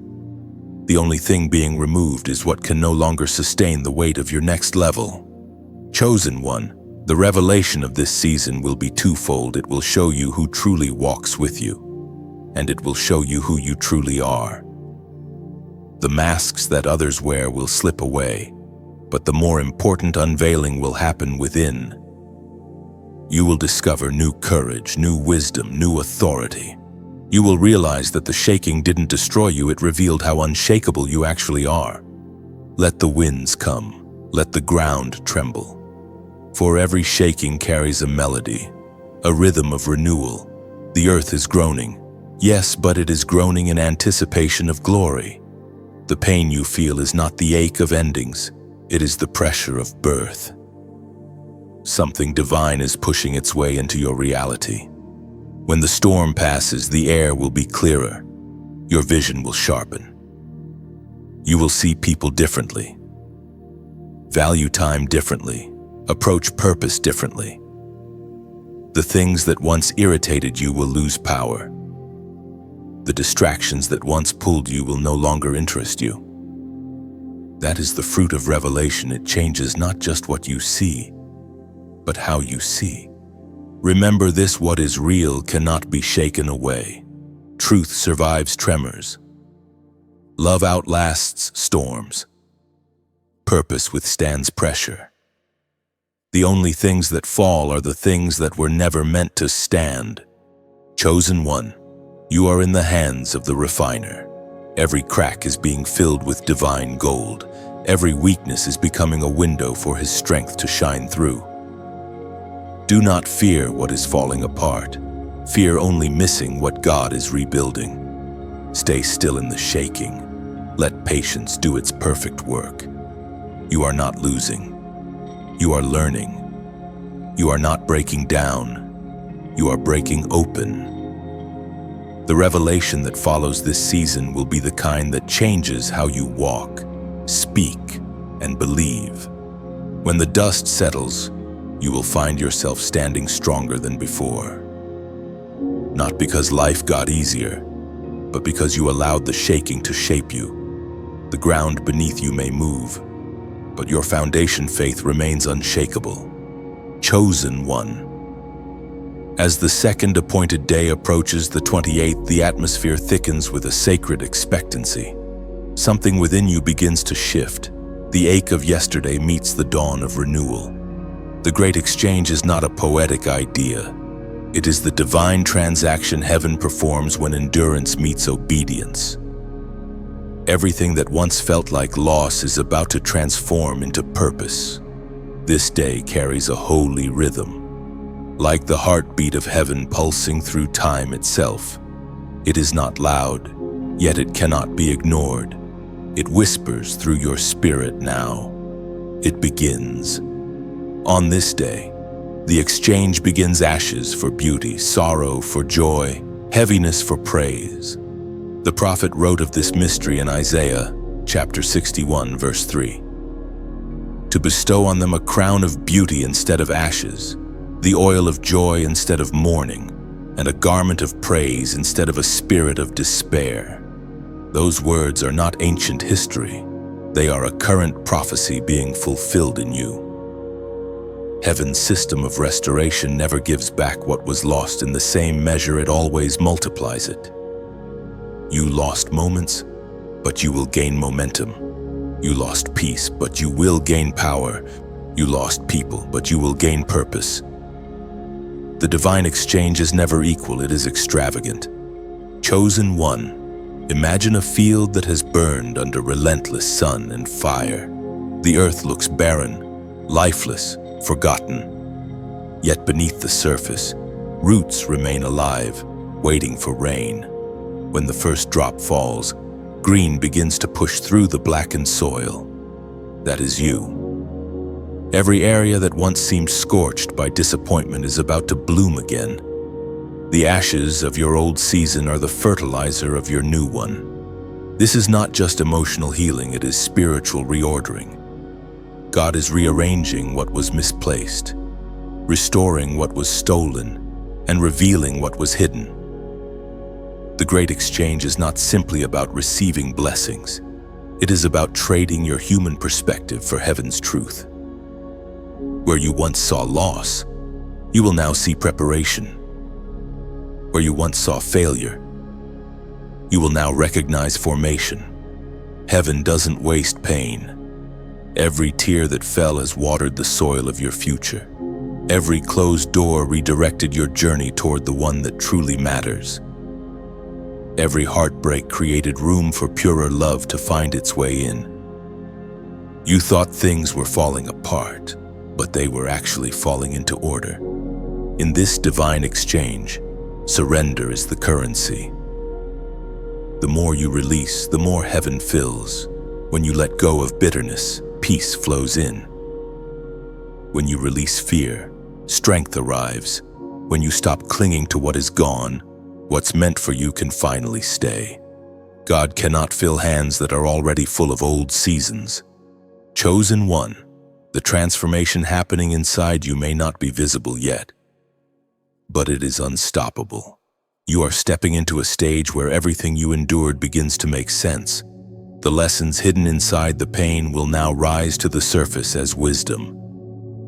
The only thing being removed is what can no longer sustain the weight of your next level. Chosen one, the revelation of this season will be twofold. It will show you who truly walks with you, and it will show you who you truly are. The masks that others wear will slip away, but the more important unveiling will happen within. You will discover new courage, new wisdom, new authority. You will realize that the shaking didn't destroy you, it revealed how unshakable you actually are. Let the winds come, let the ground tremble. For every shaking carries a melody, a rhythm of renewal. The earth is groaning, yes, but it is groaning in anticipation of glory. The pain you feel is not the ache of endings, it is the pressure of birth. Something divine is pushing its way into your reality. When the storm passes, the air will be clearer. Your vision will sharpen. You will see people differently, value time differently, approach purpose differently. The things that once irritated you will lose power. The distractions that once pulled you will no longer interest you. That is the fruit of revelation. It changes not just what you see, but how you see. Remember this: what is real cannot be shaken away. Truth survives tremors. Love outlasts storms. Purpose withstands pressure. The only things that fall are the things that were never meant to stand. Chosen one, you are in the hands of the refiner. Every crack is being filled with divine gold. Every weakness is becoming a window for His strength to shine through. Do not fear what is falling apart. Fear only missing what God is rebuilding. Stay still in the shaking. Let patience do its perfect work. You are not losing. You are learning. You are not breaking down. You are breaking open. The revelation that follows this season will be the kind that changes how you walk, speak, and believe. When the dust settles, you will find yourself standing stronger than before. Not because life got easier, but because you allowed the shaking to shape you. The ground beneath you may move, but your foundation faith remains unshakable. Chosen one. As the second appointed day approaches, the 28th, the atmosphere thickens with a sacred expectancy. Something within you begins to shift. The ache of yesterday meets the dawn of renewal. The great exchange is not a poetic idea. It is the divine transaction heaven performs when endurance meets obedience. Everything that once felt like loss is about to transform into purpose. This day carries a holy rhythm, like the heartbeat of heaven pulsing through time itself. It is not loud, yet it cannot be ignored. It whispers through your spirit now. It begins. On this day, the exchange begins: ashes for beauty, sorrow for joy, heaviness for praise. The prophet wrote of this mystery in Isaiah chapter 61, verse 3. To bestow on them a crown of beauty instead of ashes, the oil of joy instead of mourning, and a garment of praise instead of a spirit of despair. Those words are not ancient history. They are a current prophecy being fulfilled in you. Heaven's system of restoration never gives back what was lost in the same measure. It always multiplies it. You lost moments, but you will gain momentum. You lost peace, but you will gain power. You lost people, but you will gain purpose. The divine exchange is never equal, it is extravagant. Chosen one, imagine a field that has burned under relentless sun and fire. The earth looks barren, lifeless, forgotten. Yet beneath the surface, roots remain alive, waiting for rain. When the first drop falls, green begins to push through the blackened soil. That is you. Every area that once seemed scorched by disappointment is about to bloom again. The ashes of your old season are the fertilizer of your new one. This is not just emotional healing, it is spiritual reordering. God is rearranging what was misplaced, restoring what was stolen, and revealing what was hidden. The great exchange is not simply about receiving blessings. It is about trading your human perspective for heaven's truth. Where you once saw loss, you will now see preparation. Where you once saw failure, you will now recognize formation. Heaven doesn't waste pain. Every tear that fell has watered the soil of your future. Every closed door redirected your journey toward the one that truly matters. Every heartbreak created room for purer love to find its way in. You thought things were falling apart, but they were actually falling into order. In this divine exchange, surrender is the currency. The more you release, the more heaven fills. When you let go of bitterness, peace flows in. When you release fear, strength arrives. When you stop clinging to what is gone, what's meant for you can finally stay. God cannot fill hands that are already full of old seasons. Chosen one, the transformation happening inside you may not be visible yet, but it is unstoppable. You are stepping into a stage where everything you endured begins to make sense. The lessons hidden inside the pain will now rise to the surface as wisdom.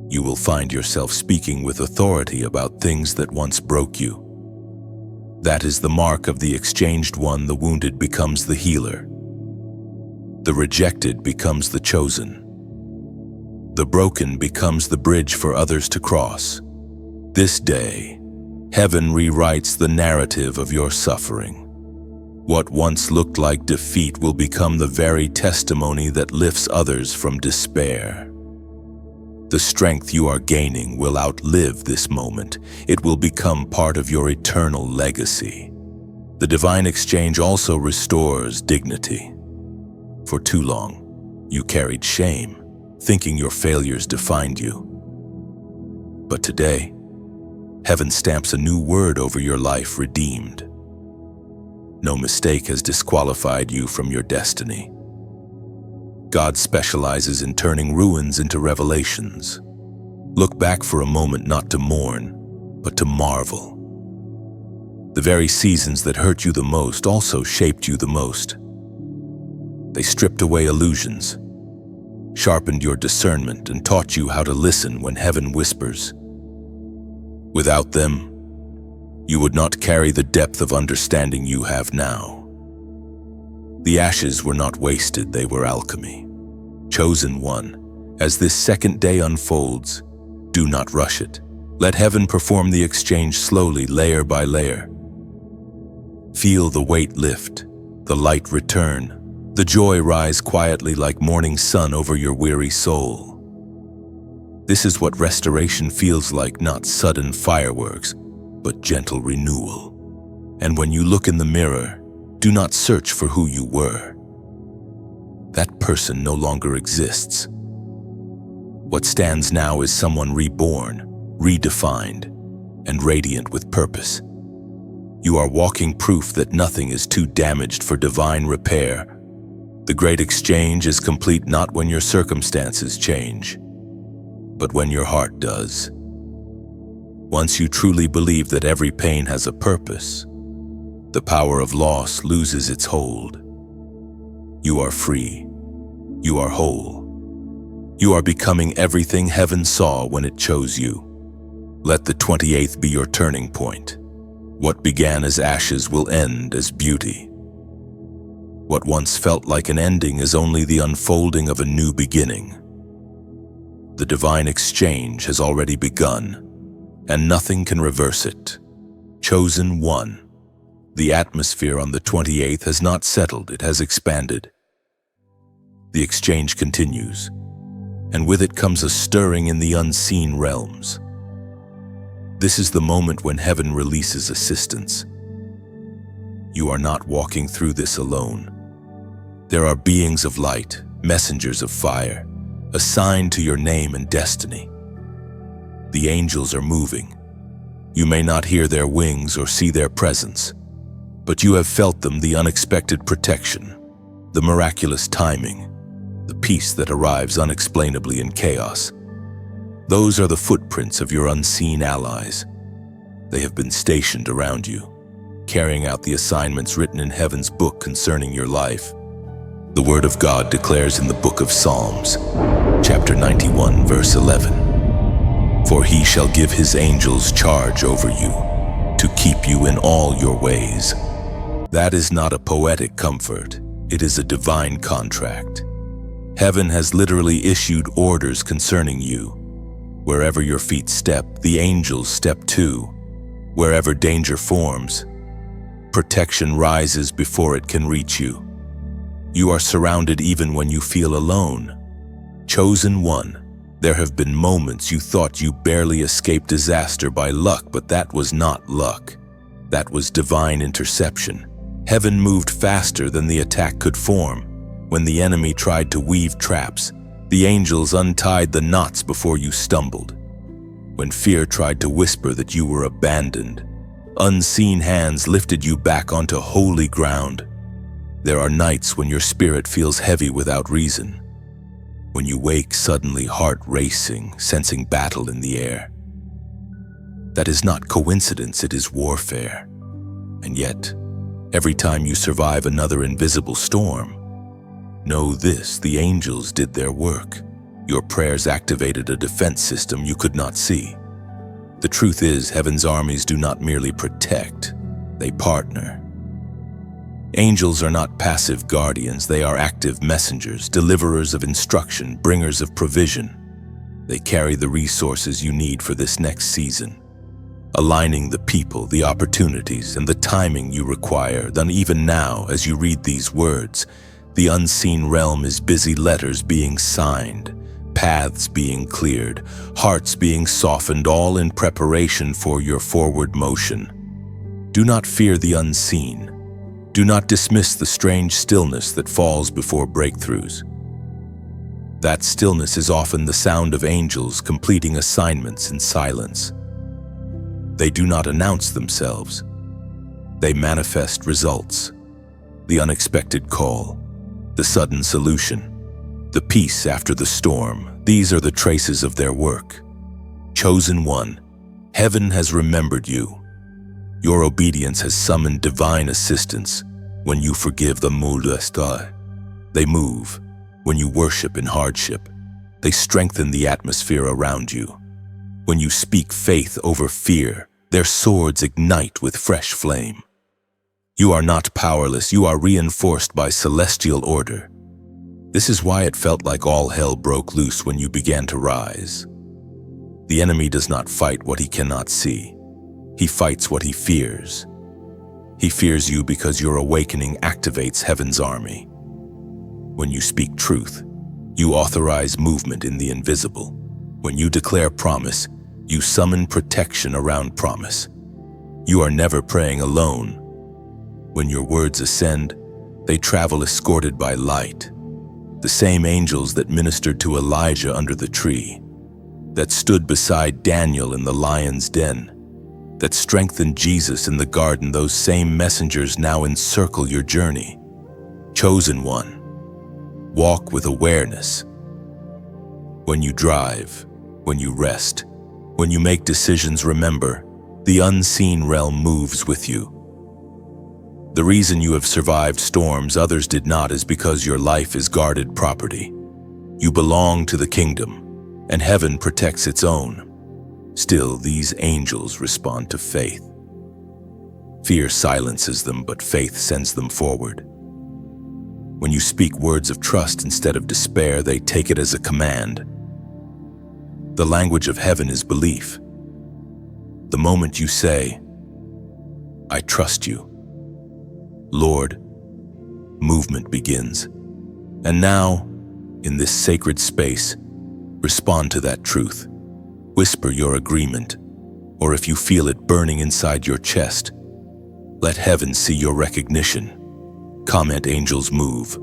You will find yourself speaking with authority about things that once broke you. That is the mark of the exchanged one. The wounded becomes the healer. The rejected becomes the chosen. The broken becomes the bridge for others to cross. This day, heaven rewrites the narrative of your suffering. What once looked like defeat will become the very testimony that lifts others from despair. The strength you are gaining will outlive this moment. It will become part of your eternal legacy. The divine exchange also restores dignity. For too long, you carried shame, thinking your failures defined you. But today, heaven stamps a new word over your life: redeemed. No mistake has disqualified you from your destiny. God specializes in turning ruins into revelations. Look back for a moment, not to mourn, but to marvel. The very seasons that hurt you the most also shaped you the most. They stripped away illusions, sharpened your discernment, and taught you how to listen when heaven whispers. Without them, you would not carry the depth of understanding you have now. The ashes were not wasted, they were alchemy. Chosen one, as this second day unfolds, do not rush it. Let heaven perform the exchange slowly, layer by layer. Feel the weight lift, the light return, the joy rise quietly like morning sun over your weary soul. This is what restoration feels like, not sudden fireworks, but gentle renewal. And when you look in the mirror, do not search for who you were. That person no longer exists. What stands now is someone reborn, redefined, and radiant with purpose. You are walking proof that nothing is too damaged for divine repair. The great exchange is complete not when your circumstances change, but when your heart does. Once you truly believe that every pain has a purpose, the power of loss loses its hold. You are free. You are whole. You are becoming everything heaven saw when it chose you. Let the 28th be your turning point. What began as ashes will end as beauty. What once felt like an ending is only the unfolding of a new beginning. The divine exchange has already begun, and nothing can reverse it. Chosen one. The atmosphere on the 28th has not settled, it has expanded. The exchange continues, and with it comes a stirring in the unseen realms. This is the moment when heaven releases assistance. You are not walking through this alone. There are beings of light, messengers of fire, assigned to your name and destiny. The angels are moving. You may not hear their wings or see their presence, but you have felt them, the unexpected protection, the miraculous timing, the peace that arrives unexplainably in chaos. Those are the footprints of your unseen allies. They have been stationed around you, carrying out the assignments written in heaven's book concerning your life. The Word of God declares in the book of Psalms, chapter 91, verse 11, "For he shall give his angels charge over you, to keep you in all your ways." That is not a poetic comfort, it is a divine contract. Heaven has literally issued orders concerning you. Wherever your feet step, the angels step too. Wherever danger forms, protection rises before it can reach you. You are surrounded even when you feel alone. Chosen one. There have been moments you thought you barely escaped disaster by luck, but that was not luck. That was divine interception. Heaven moved faster than the attack could form. When the enemy tried to weave traps, the angels untied the knots before you stumbled. When fear tried to whisper that you were abandoned, unseen hands lifted you back onto holy ground. There are nights when your spirit feels heavy without reason. When you wake suddenly, heart racing, sensing battle in the air. That is not coincidence, it is warfare. And yet, every time you survive another invisible storm, know this, the angels did their work. Your prayers activated a defense system you could not see. The truth is, heaven's armies do not merely protect, they partner. Angels are not passive guardians, they are active messengers, deliverers of instruction, bringers of provision. They carry the resources you need for this next season, aligning the people, the opportunities, and the timing you require. Then even now, as you read these words, the unseen realm is busy, letters being signed, paths being cleared, hearts being softened, all in preparation for your forward motion. Do not fear the unseen. Do not dismiss the strange stillness that falls before breakthroughs. That stillness is often the sound of angels completing assignments in silence. They do not announce themselves. They manifest results. The unexpected call, the sudden solution, the peace after the storm. These are the traces of their work. Chosen one, heaven has remembered you. Your obedience has summoned divine assistance. When you forgive the molestar, they move. When you worship in hardship, they strengthen the atmosphere around you. When you speak faith over fear, their swords ignite with fresh flame. You are not powerless, you are reinforced by celestial order. This is why it felt like all hell broke loose when you began to rise. The enemy does not fight what he cannot see. He fights what he fears. He fears you because your awakening activates heaven's army. When you speak truth, you authorize movement in the invisible. When you declare promise, you summon protection around promise. You are never praying alone. When your words ascend, they travel escorted by light. The same angels that ministered to Elijah under the tree, that stood beside Daniel in the lion's den, that strengthened Jesus in the garden, those same messengers now encircle your journey. Chosen one, walk with awareness. When you drive, when you rest, When you make decisions, remember, the unseen realm moves with you. The reason you have survived storms others did not is because your life is guarded property. You belong to the kingdom, and heaven protects its own. Still, these angels respond to faith. Fear silences them, but faith sends them forward. When you speak words of trust instead of despair, they take it as a command. The language of heaven is belief. The moment you say, "I trust you, Lord," movement begins. And now, in this sacred space, respond to that truth. Whisper your agreement, or if you feel it burning inside your chest, let heaven see your recognition. Comment angels move.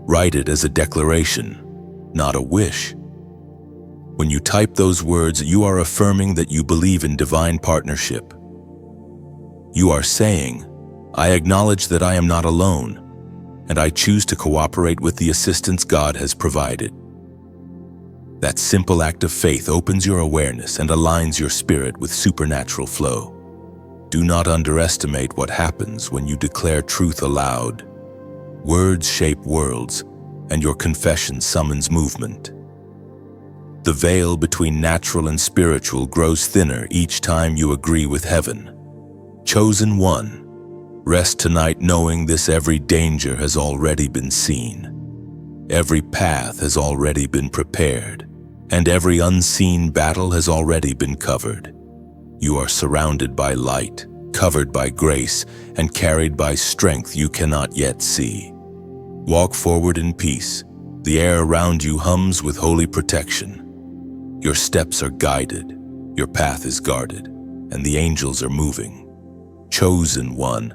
Write it as a declaration, not a wish. When you type those words, you are affirming that you believe in divine partnership. You are saying, "I acknowledge that I am not alone, and I choose to cooperate with the assistance God has provided." That simple act of faith opens your awareness and aligns your spirit with supernatural flow. Do not underestimate what happens when you declare truth aloud. Words shape worlds, and your confession summons movement. The veil between natural and spiritual grows thinner each time you agree with heaven. Chosen one, rest tonight knowing this: every danger has already been seen. Every path has already been prepared, and every unseen battle has already been covered. You are surrounded by light, covered by grace, and carried by strength you cannot yet see. Walk forward in peace. The air around you hums with holy protection. Your steps are guided, your path is guarded, and the angels are moving. Chosen one,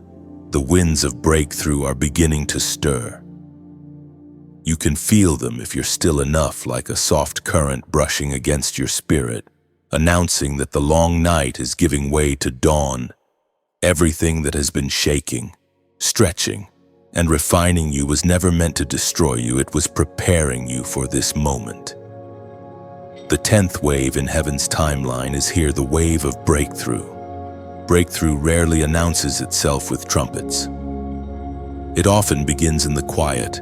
the winds of breakthrough are beginning to stir. You can feel them if you're still enough, like a soft current brushing against your spirit, announcing that the long night is giving way to dawn. Everything that has been shaking, stretching, and refining you was never meant to destroy you. It was preparing you for this moment. The 10th wave in heaven's timeline is here, the wave of breakthrough. Breakthrough rarely announces itself with trumpets. It often begins in the quiet,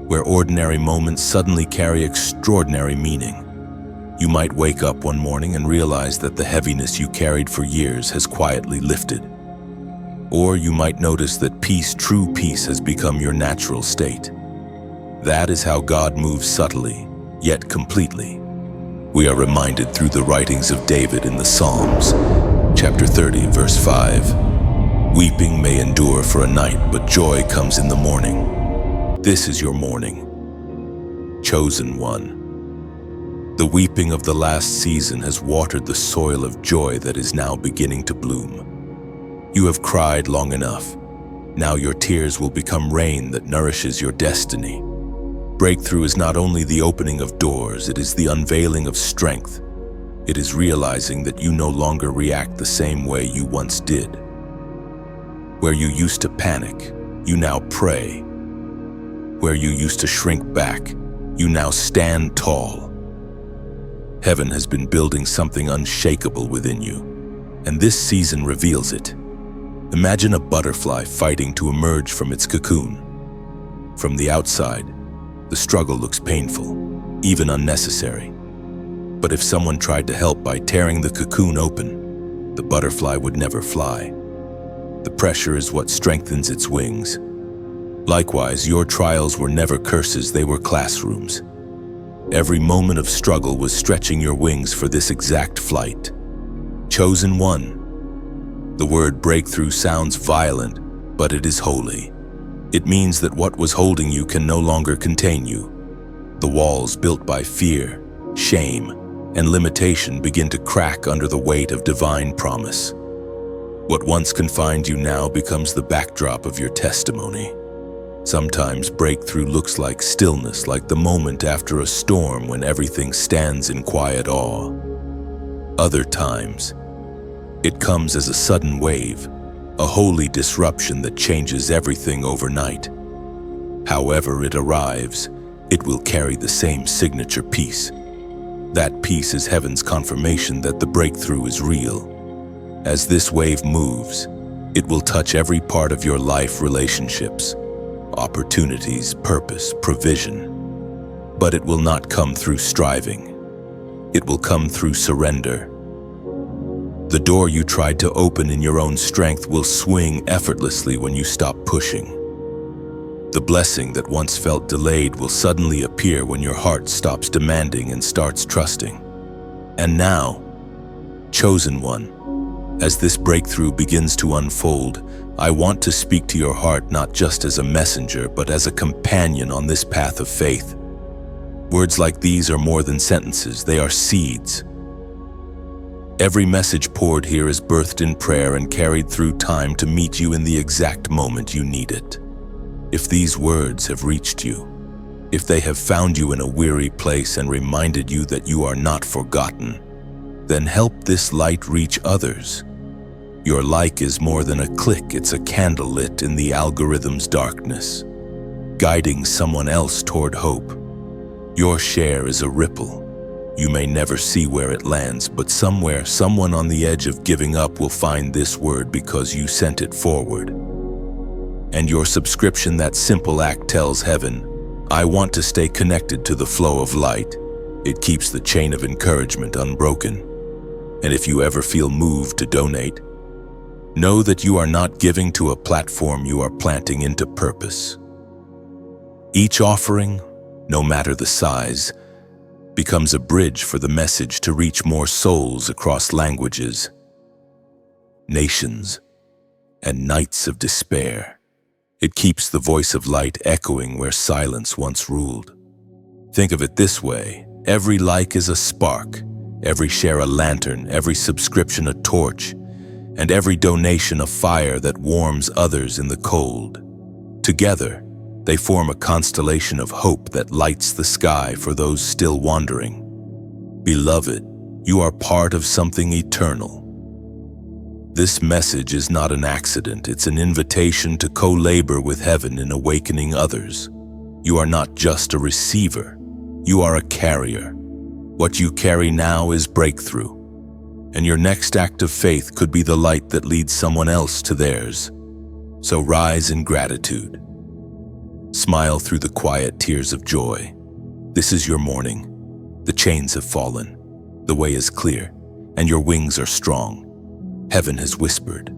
where ordinary moments suddenly carry extraordinary meaning. You might wake up one morning and realize that the heaviness you carried for years has quietly lifted. Or you might notice that peace, true peace, has become your natural state. That is how God moves subtly, yet completely. We are reminded through the writings of David in the Psalms, chapter 30, verse 5. Weeping may endure for a night, but joy comes in the morning. This is your morning. Chosen one. The weeping of the last season has watered the soil of joy that is now beginning to bloom. You have cried long enough. Now your tears will become rain that nourishes your destiny. Breakthrough is not only the opening of doors, it is the unveiling of strength. It is realizing that you no longer react the same way you once did. Where you used to panic, you now pray. Where you used to shrink back, you now stand tall. Heaven has been building something unshakable within you, and this season reveals it. Imagine a butterfly fighting to emerge from its cocoon. From the outside, the struggle looks painful, even unnecessary. But if someone tried to help by tearing the cocoon open, the butterfly would never fly. The pressure is what strengthens its wings. Likewise, your trials were never curses, they were classrooms. Every moment of struggle was stretching your wings for this exact flight. Chosen one. The word breakthrough sounds violent, but it is holy. It means that what was holding you can no longer contain you. The walls built by fear, shame, and limitation begin to crack under the weight of divine promise. What once confined you now becomes the backdrop of your testimony. Sometimes breakthrough looks like stillness, like the moment after a storm when everything stands in quiet awe. Other times, it comes as a sudden wave, a holy disruption that changes everything overnight. However it arrives, it will carry the same signature peace. That peace is heaven's confirmation that the breakthrough is real. As this wave moves, it will touch every part of your life: relationships, opportunities, purpose, provision. But it will not come through striving. It will come through surrender. The door you tried to open in your own strength will swing effortlessly when you stop pushing. The blessing that once felt delayed will suddenly appear when your heart stops demanding and starts trusting. And now, chosen one, as this breakthrough begins to unfold, I want to speak to your heart not just as a messenger, but as a companion on this path of faith. Words like these are more than sentences, they are seeds. Every message poured here is birthed in prayer and carried through time to meet you in the exact moment you need it. If these words have reached you, if they have found you in a weary place and reminded you that you are not forgotten, then help this light reach others. Your like is more than a click, it's a candle lit in the algorithm's darkness, guiding someone else toward hope. Your share is a ripple. You may never see where it lands, but somewhere, someone on the edge of giving up will find this word because you sent it forward. And your subscription, that simple act, tells heaven, I want to stay connected to the flow of light. It keeps the chain of encouragement unbroken. And if you ever feel moved to donate, know that you are not giving to a platform, you are planting into purpose. Each offering, no matter the size, becomes a bridge for the message to reach more souls across languages, nations, and nights of despair. It keeps the voice of light echoing where silence once ruled. Think of it this way: every like is a spark, every share a lantern, every subscription a torch, and every donation a fire that warms others in the cold. Together, they form a constellation of hope that lights the sky for those still wandering. Beloved, you are part of something eternal. This message is not an accident, it's an invitation to co-labor with heaven in awakening others. You are not just a receiver, you are a carrier. What you carry now is breakthrough, and your next act of faith could be the light that leads someone else to theirs. So rise in gratitude. Smile through the quiet tears of joy. This is your morning. The chains have fallen, the way is clear, and your wings are strong. Heaven has whispered,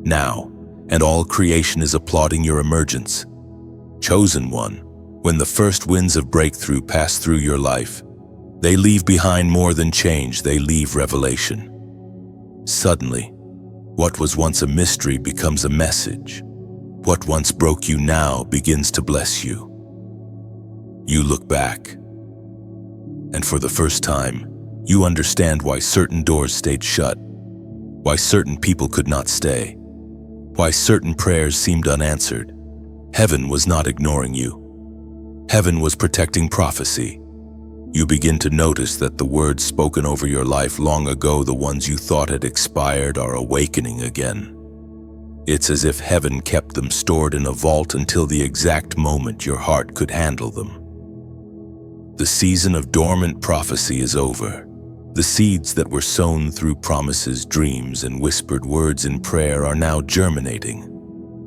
now, and all creation is applauding your emergence. Chosen one, when the first winds of breakthrough pass through your life, they leave behind more than change, they leave revelation. Suddenly, what was once a mystery becomes a message. What once broke you now begins to bless you. You look back, and for the first time, you understand why certain doors stayed shut, why certain people could not stay, why certain prayers seemed unanswered. Heaven was not ignoring you. Heaven was protecting prophecy. You begin to notice that the words spoken over your life long ago, the ones you thought had expired, are awakening again. It's as if heaven kept them stored in a vault until the exact moment your heart could handle them. The season of dormant prophecy is over. The seeds that were sown through promises, dreams, and whispered words in prayer are now germinating.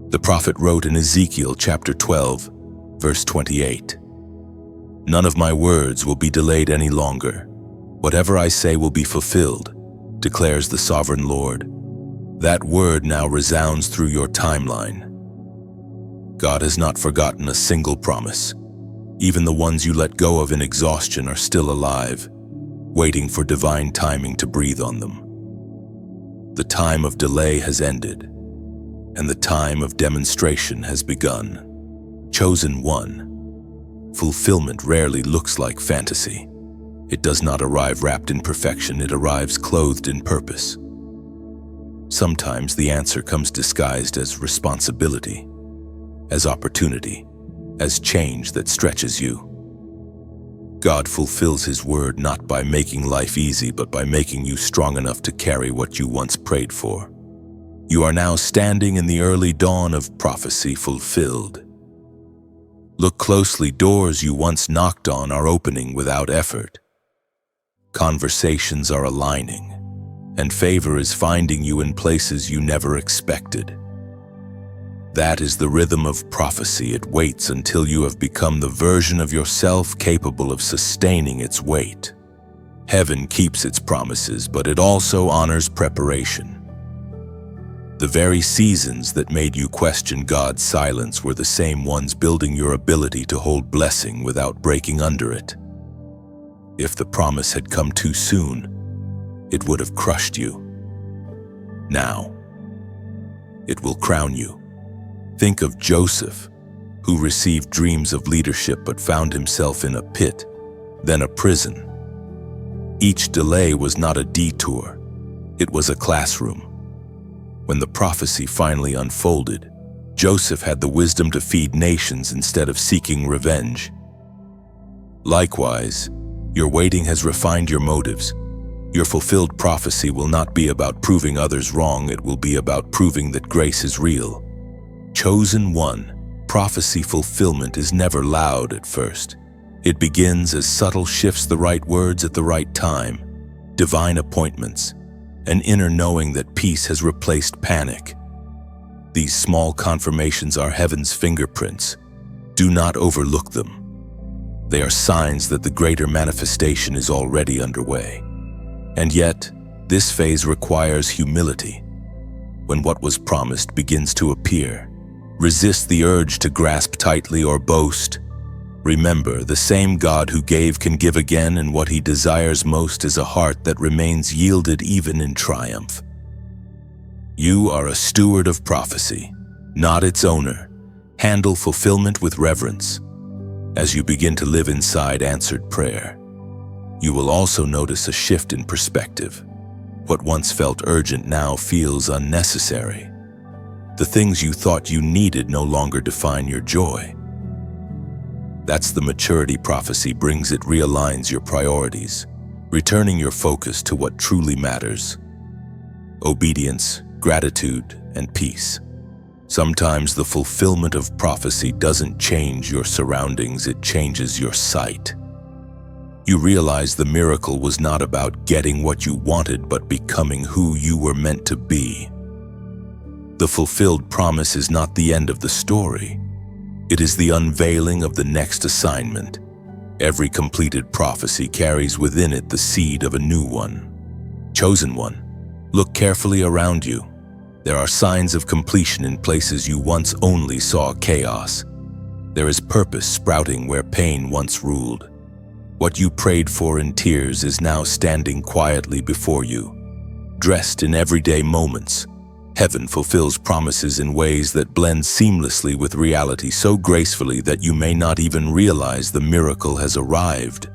The prophet wrote in Ezekiel chapter 12, verse 28, "None of my words will be delayed any longer. Whatever I say will be fulfilled, declares the sovereign Lord." That word now resounds through your timeline. God has not forgotten a single promise. Even the ones you let go of in exhaustion are still alive, waiting for divine timing to breathe on them. The time of delay has ended, and the time of demonstration has begun. Chosen one, fulfillment rarely looks like fantasy. It does not arrive wrapped in perfection, it arrives clothed in purpose. Sometimes the answer comes disguised as responsibility, as opportunity, as change that stretches you. God fulfills His word not by making life easy, but by making you strong enough to carry what you once prayed for. You are now standing in the early dawn of prophecy fulfilled. Look closely, doors you once knocked on are opening without effort. conversations are aligning, and favor is finding you in places you never expected. That is the rhythm of prophecy. It waits until you have become the version of yourself capable of sustaining its weight. Heaven keeps its promises, but it also honors preparation. The very seasons that made you question God's silence were the same ones building your ability to hold blessing without breaking under it. If the promise had come too soon, it would have crushed you. Now, it will crown you. Think of Joseph, who received dreams of leadership but found himself in a pit, then a prison. Each delay was not a detour, it was a classroom. When the prophecy finally unfolded, Joseph had the wisdom to feed nations instead of seeking revenge. Likewise, your waiting has refined your motives. Your fulfilled prophecy will not be about proving others wrong, it will be about proving that grace is real. Chosen one, prophecy fulfillment is never loud at first. It begins as subtle shifts, the right words at the right time, divine appointments, an inner knowing that peace has replaced panic. These small confirmations are heaven's fingerprints. Do not overlook them. They are signs that the greater manifestation is already underway. And yet, this phase requires humility. When what was promised begins to appear, resist the urge to grasp tightly or boast. Remember, the same God who gave can give again, and what he desires most is a heart that remains yielded even in triumph. You are a steward of prophecy, not its owner. Handle fulfillment with reverence. As you begin to live inside answered prayer, you will also notice a shift in perspective. What once felt urgent now feels unnecessary. The things you thought you needed no longer define your joy. That's the maturity prophecy brings. It realigns your priorities, returning your focus to what truly matters: obedience, gratitude, and peace. Sometimes the fulfillment of prophecy doesn't change your surroundings, it changes your sight. You realize the miracle was not about getting what you wanted, but becoming who you were meant to be. The fulfilled promise is not the end of the story. It is the unveiling of the next assignment. Every completed prophecy carries within it the seed of a new one. Chosen one, look carefully around you. There are signs of completion in places you once only saw chaos. There is purpose sprouting where pain once ruled. What you prayed for in tears is now standing quietly before you. Dressed in everyday moments, heaven fulfills promises in ways that blend seamlessly with reality, so gracefully that you may not even realize the miracle has arrived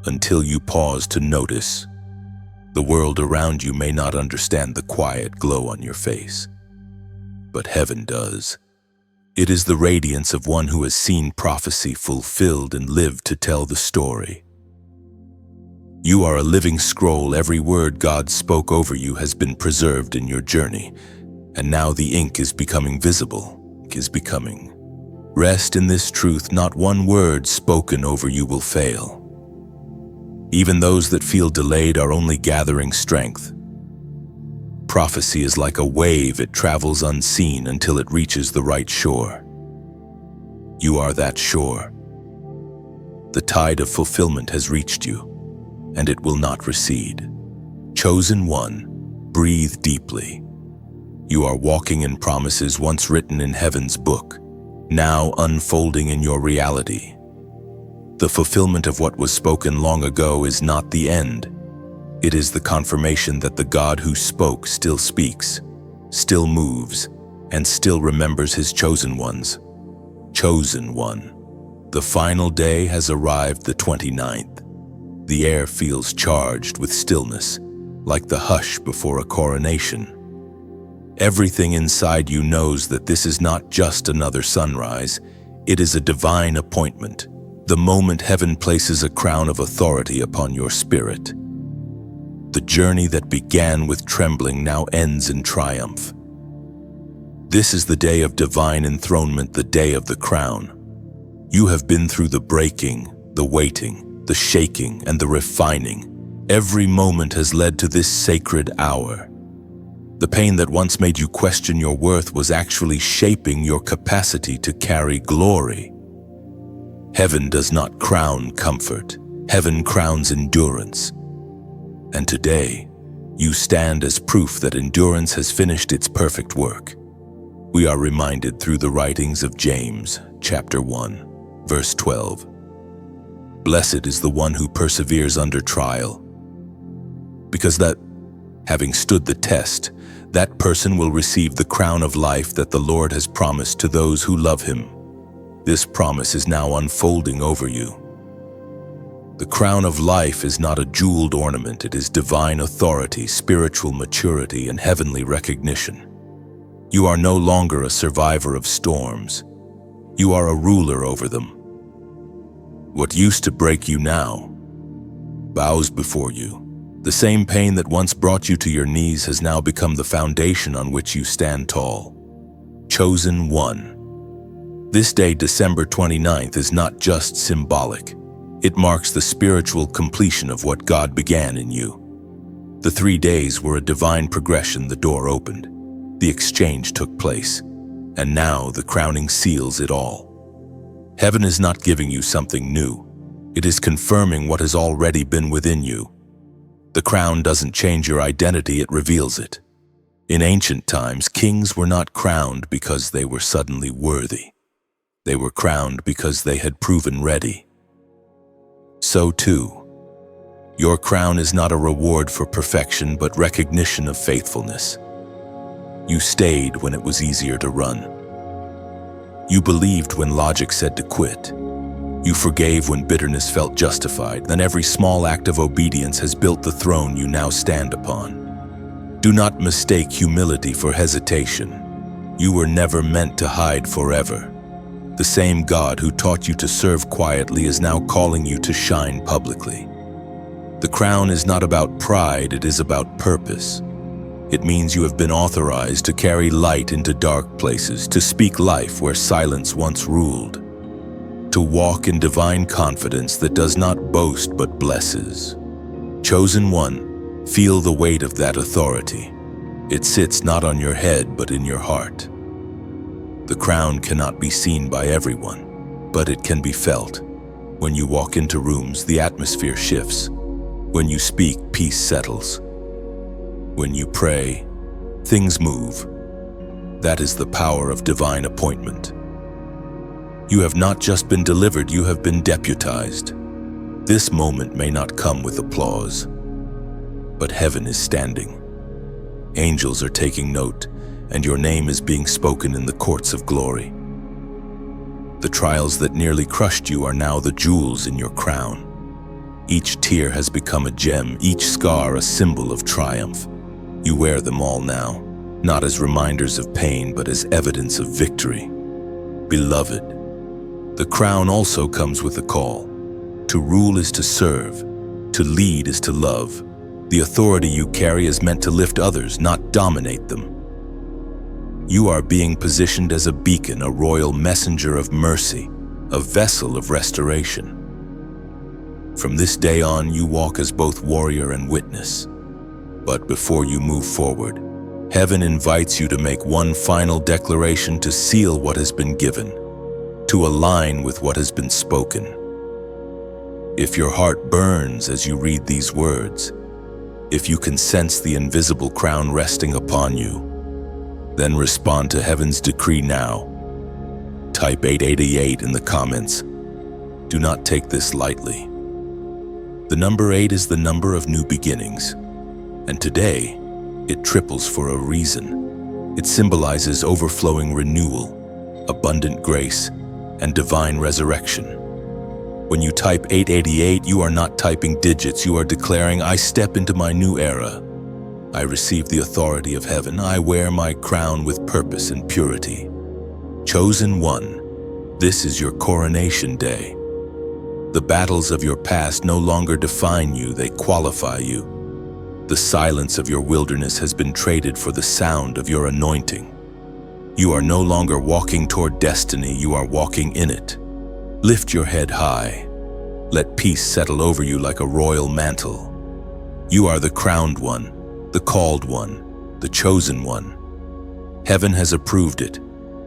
until you pause to notice. The world around you may not understand the quiet glow on your face, but heaven does. It is the radiance of one who has seen prophecy fulfilled and lived to tell the story. You are a living scroll. Every word God spoke over you has been preserved in your journey, and now the ink is becoming visible, Rest in this truth: not one word spoken over you will fail. Even those that feel delayed are only gathering strength. Prophecy is like a wave, it travels unseen until it reaches the right shore. You are that shore. The tide of fulfillment has reached you, and it will not recede. Chosen one, breathe deeply. You are walking in promises once written in heaven's book, now unfolding in your reality. The fulfillment of what was spoken long ago is not the end. It is the confirmation that the God who spoke still speaks, still moves, and still remembers his chosen ones. Chosen one. The final day has arrived, the 29th. The air feels charged with stillness, like the hush before a coronation. Everything inside you knows that this is not just another sunrise, it is a divine appointment, the moment heaven places a crown of authority upon your spirit. The journey that began with trembling now ends in triumph. This is the day of divine enthronement, the day of the crown. You have been through the breaking, the waiting, the shaking, and the refining. Every moment has led to this sacred hour. The pain that once made you question your worth was actually shaping your capacity to carry glory. Heaven does not crown comfort. Heaven crowns endurance. And today, you stand as proof that endurance has finished its perfect work. We are reminded through the writings of James, chapter 1, verse 12. Blessed is the one who perseveres under trial, because that, having stood the test, that person will receive the crown of life that the Lord has promised to those who love him. This promise is now unfolding over you. The crown of life is not a jeweled ornament, it is divine authority, spiritual maturity, and heavenly recognition. You are no longer a survivor of storms. You are a ruler over them. What used to break you now bows before you. The same pain that once brought you to your knees has now become the foundation on which you stand tall. Chosen one. This day, December 29th, is not just symbolic. It marks the spiritual completion of what God began in you. The 3 days were a divine progression. The door opened. The exchange took place. And now the crowning seals it all. Heaven is not giving you something new. It is confirming what has already been within you. The crown doesn't change your identity, it reveals it. In ancient times, kings were not crowned because they were suddenly worthy. They were crowned because they had proven ready. So too, your crown is not a reward for perfection, but recognition of faithfulness. You stayed when it was easier to run. You believed when logic said to quit. You forgave when bitterness felt justified. Then every small act of obedience has built the throne you now stand upon. Do not mistake humility for hesitation. You were never meant to hide forever. The same God who taught you to serve quietly is now calling you to shine publicly. The crown is not about pride, it is about purpose. It means you have been authorized to carry light into dark places, to speak life where silence once ruled, to walk in divine confidence that does not boast but blesses. Chosen one, feel the weight of that authority. It sits not on your head but in your heart. The crown cannot be seen by everyone, but it can be felt. When you walk into rooms, the atmosphere shifts. When you speak, peace settles. When you pray, things move. That is the power of divine appointment. You have not just been delivered, you have been deputized. This moment may not come with applause, but heaven is standing. Angels are taking note, and your name is being spoken in the courts of glory. The trials that nearly crushed you are now the jewels in your crown. Each tear has become a gem, each scar a symbol of triumph. You wear them all now, not as reminders of pain, but as evidence of victory. Beloved, the crown also comes with a call. To rule is to serve, to lead is to love. The authority you carry is meant to lift others, not dominate them. You are being positioned as a beacon, a royal messenger of mercy, a vessel of restoration. From this day on, you walk as both warrior and witness. But before you move forward, heaven invites you to make one final declaration, to seal what has been given, to align with what has been spoken. If your heart burns as you read these words, if you can sense the invisible crown resting upon you, then respond to heaven's decree now. Type 888 in the comments. Do not take this lightly. The number 8 is the number of new beginnings. And today, it triples for a reason. It symbolizes overflowing renewal, abundant grace, and divine resurrection. When you type 888, you are not typing digits, you are declaring, I step into my new era. I receive the authority of heaven. I wear my crown with purpose and purity. Chosen one, this is your coronation day. The battles of your past no longer define you, they qualify you. The silence of your wilderness has been traded for the sound of your anointing. You are no longer walking toward destiny, you are walking in it. Lift your head high. Let peace settle over you like a royal mantle. You are the crowned one, the called one, the chosen one. Heaven has approved it,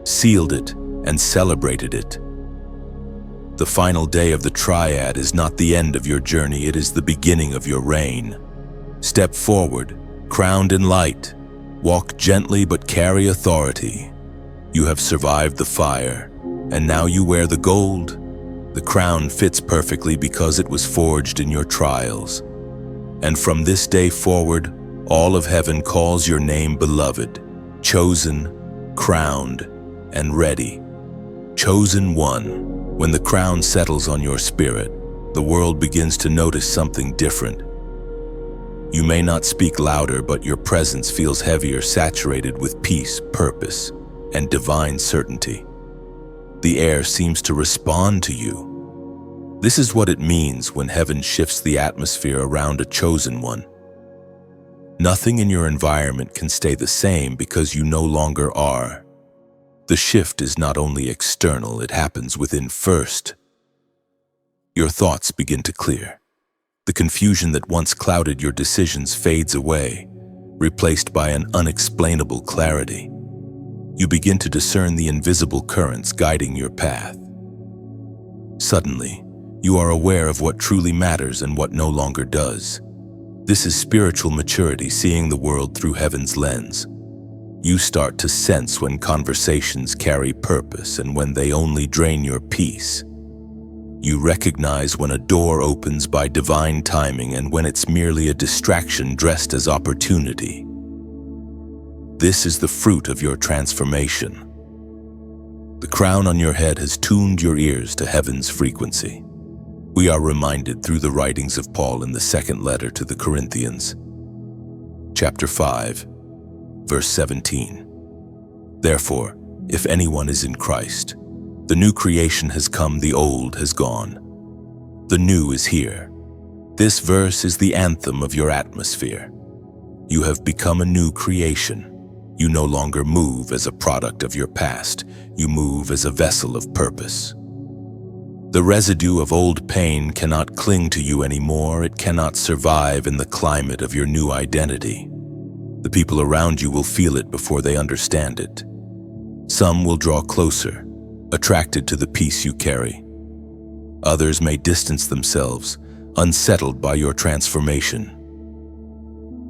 sealed it, and celebrated it. The final day of the triad is not the end of your journey, it is the beginning of your reign. Step forward, crowned in light. Walk gently but carry authority. You have survived the fire, and now you wear the gold. The crown fits perfectly because it was forged in your trials. And from this day forward, all of heaven calls your name beloved, chosen, crowned, and ready. Chosen one. When the crown settles on your spirit, the world begins to notice something different. You may not speak louder, but your presence feels heavier, saturated with peace, purpose, and divine certainty. The air seems to respond to you. This is what it means when heaven shifts the atmosphere around a chosen one. Nothing in your environment can stay the same because you no longer are. The shift is not only external, it happens within first. Your thoughts begin to clear. The confusion that once clouded your decisions fades away, replaced by an unexplainable clarity. You begin to discern the invisible currents guiding your path. Suddenly, you are aware of what truly matters and what no longer does. This is spiritual maturity, seeing the world through heaven's lens. You start to sense when conversations carry purpose and when they only drain your peace. You recognize when a door opens by divine timing and when it's merely a distraction dressed as opportunity. This is the fruit of your transformation. The crown on your head has tuned your ears to heaven's frequency. We are reminded through the writings of Paul in the second letter to the Corinthians, chapter 5, verse 17. Therefore, if anyone is in Christ, the new creation has come, the old has gone. The new is here. This verse is the anthem of your atmosphere. You have become a new creation. You no longer move as a product of your past. You move as a vessel of purpose. The residue of old pain cannot cling to you anymore. It cannot survive in the climate of your new identity. The people around you will feel it before they understand it. Some will draw closer, attracted to the peace you carry. Others may distance themselves, unsettled by your transformation.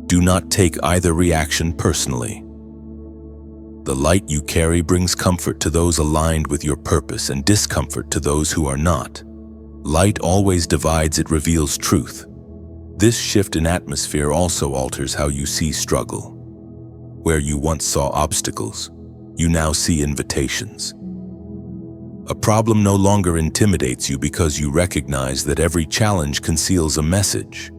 Do not take either reaction personally. The light you carry brings comfort to those aligned with your purpose and discomfort to those who are not. Light always divides, it reveals truth. This shift in atmosphere also alters how you see struggle. Where you once saw obstacles, you now see invitations. A problem no longer intimidates you because you recognize that every challenge conceals a message.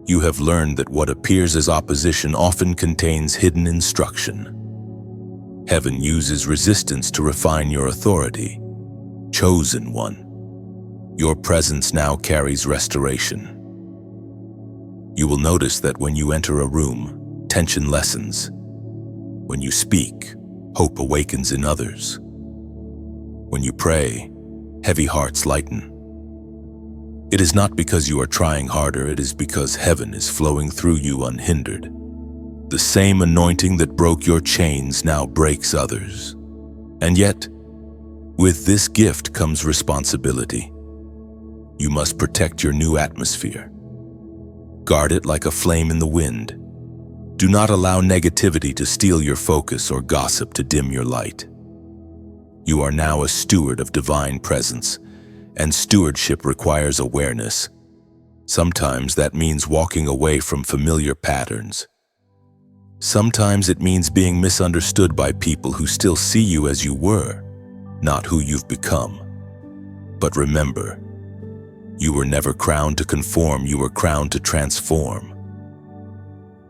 You have learned that what appears as opposition often contains hidden instruction. Heaven uses resistance to refine your authority. Chosen one. Your presence now carries restoration. You will notice that when you enter a room, tension lessens. When you speak, hope awakens in others. When you pray, heavy hearts lighten. It is not because you are trying harder, it is because heaven is flowing through you unhindered. The same anointing that broke your chains now breaks others. And yet, with this gift comes responsibility. You must protect your new atmosphere. Guard it like a flame in the wind. Do not allow negativity to steal your focus or gossip to dim your light. You are now a steward of divine presence, and stewardship requires awareness. Sometimes that means walking away from familiar patterns. Sometimes it means being misunderstood by people who still see you as you were, not who you've become. But remember, you were never crowned to conform, you were crowned to transform.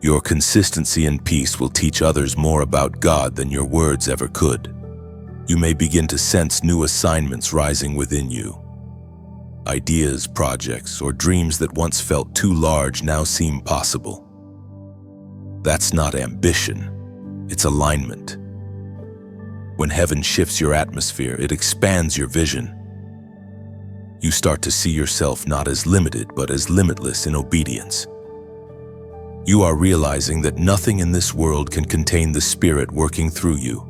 Your consistency and peace will teach others more about God than your words ever could. You may begin to sense new assignments rising within you. Ideas, projects, or dreams that once felt too large now seem possible. That's not ambition, it's alignment. When heaven shifts your atmosphere, it expands your vision. You start to see yourself not as limited but as limitless in obedience. You are realizing that nothing in this world can contain the Spirit working through you.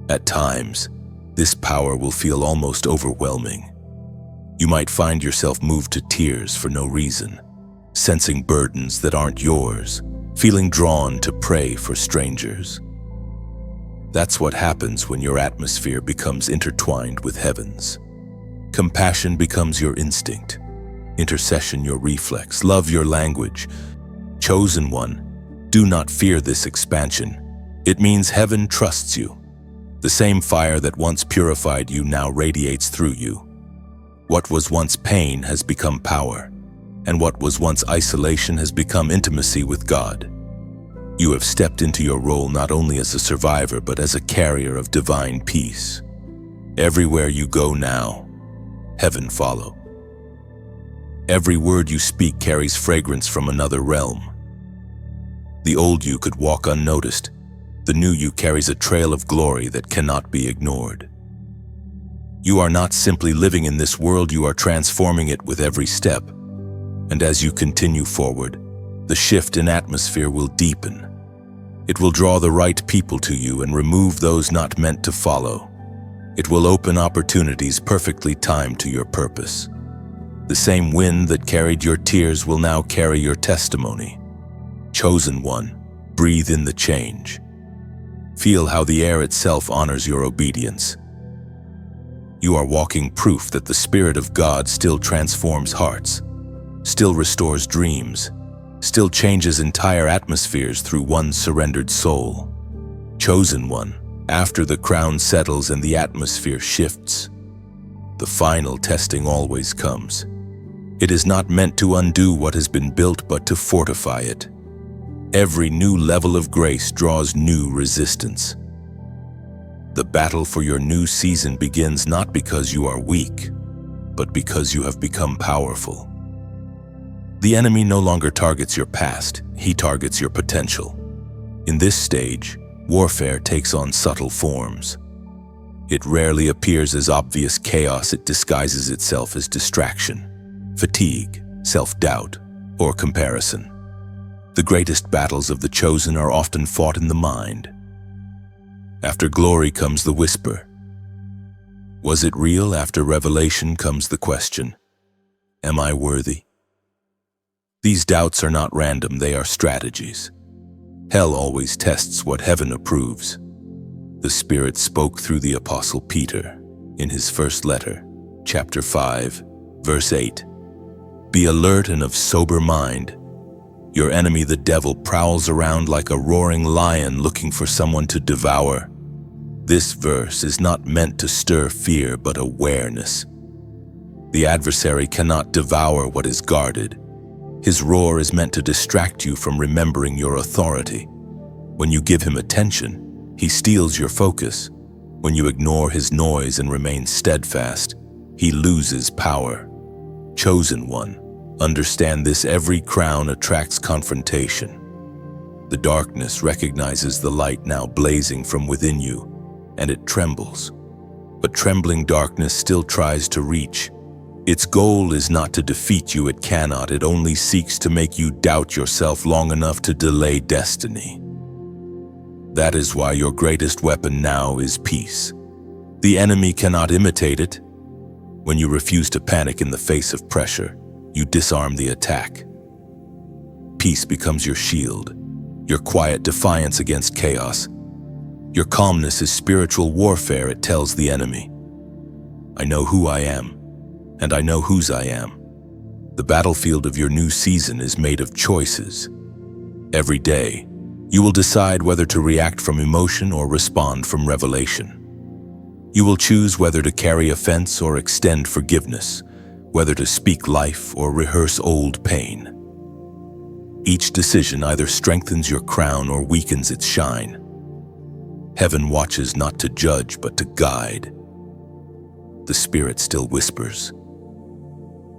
At times, this power will feel almost overwhelming. You might find yourself moved to tears for no reason, sensing burdens that aren't yours, feeling drawn to pray for strangers. That's what happens when your atmosphere becomes intertwined with heaven's. Compassion becomes your instinct, intercession your reflex, love your language. Chosen one, do not fear this expansion. It means heaven trusts you. The same fire that once purified you now radiates through you. What was once pain has become power, and what was once isolation has become intimacy with God. You have stepped into your role not only as a survivor but as a carrier of divine peace. Everywhere you go now, heaven follow. Every word you speak carries fragrance from another realm. The old you could walk unnoticed. The new you carries a trail of glory that cannot be ignored. You are not simply living in this world, you are transforming it with every step. And as you continue forward, the shift in atmosphere will deepen. It will draw the right people to you and remove those not meant to follow. It will open opportunities perfectly timed to your purpose. The same wind that carried your tears will now carry your testimony. Chosen one, breathe in the change. Feel how the air itself honors your obedience. You are walking proof that the Spirit of God still transforms hearts, still restores dreams, still changes entire atmospheres through one surrendered soul. Chosen one, after the crown settles and the atmosphere shifts, the final testing always comes. It is not meant to undo what has been built but to fortify it. Every new level of grace draws new resistance. The battle for your new season begins not because you are weak, but because you have become powerful. The enemy no longer targets your past, he targets your potential. In this stage, warfare takes on subtle forms. It rarely appears as obvious chaos, it disguises itself as distraction, fatigue, self-doubt, or comparison. The greatest battles of the chosen are often fought in the mind. After glory comes the whisper. Was it real? After revelation comes the question, am I worthy? These doubts are not random, they are strategies. Hell always tests what heaven approves. The Spirit spoke through the Apostle Peter in his first letter, chapter 5, verse 8. Be alert and of sober mind. Your enemy, the devil, prowls around like a roaring lion looking for someone to devour. This verse is not meant to stir fear but awareness. The adversary cannot devour what is guarded. His roar is meant to distract you from remembering your authority. When you give him attention, he steals your focus. When you ignore his noise and remain steadfast, he loses power. Chosen one, understand this: every crown attracts confrontation. The darkness recognizes the light now blazing from within you, and it trembles. But trembling darkness still tries to reach. Its goal is not to defeat you, it cannot. It only seeks to make you doubt yourself long enough to delay destiny. That is why your greatest weapon now is peace. The enemy cannot imitate it. When you refuse to panic in the face of pressure, you disarm the attack. Peace becomes your shield, your quiet defiance against chaos. Your calmness is spiritual warfare, it tells the enemy, I know who I am, and I know whose I am. The battlefield of your new season is made of choices. Every day, you will decide whether to react from emotion or respond from revelation. You will choose whether to carry offense or extend forgiveness, whether to speak life or rehearse old pain. Each decision either strengthens your crown or weakens its shine. Heaven watches not to judge but to guide. The Spirit still whispers,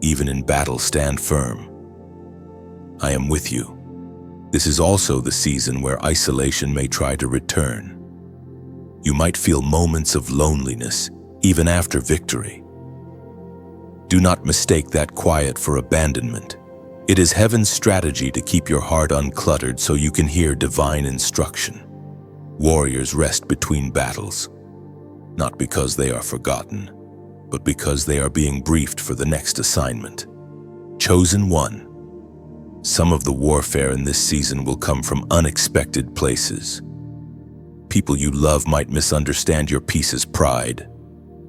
even in battle, stand firm. I am with you. This is also the season where isolation may try to return. You might feel moments of loneliness even after victory. Do not mistake that quiet for abandonment. It is heaven's strategy to keep your heart uncluttered so you can hear divine instruction. Warriors rest between battles, not because they are forgotten, but because they are being briefed for the next assignment. Chosen one. Some of the warfare in this season will come from unexpected places. People you love might misunderstand your peace as pride.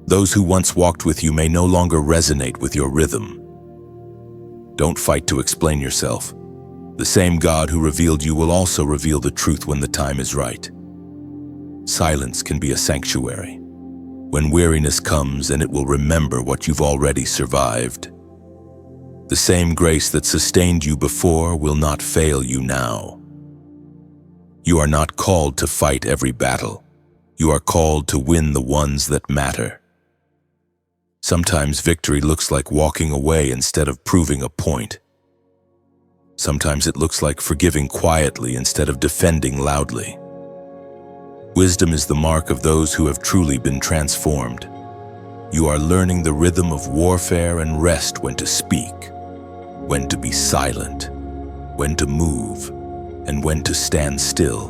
Those who once walked with you may no longer resonate with your rhythm. Don't fight to explain yourself. The same God who revealed you will also reveal the truth when the time is right. Silence can be a sanctuary. When weariness comes, and it will remember what you've already survived. The same grace that sustained you before will not fail you now. You are not called to fight every battle. You are called to win the ones that matter. Sometimes victory looks like walking away instead of proving a point. Sometimes it looks like forgiving quietly instead of defending loudly. Wisdom is the mark of those who have truly been transformed. You are learning the rhythm of warfare and rest, when to speak, when to be silent, when to move, and when to stand still.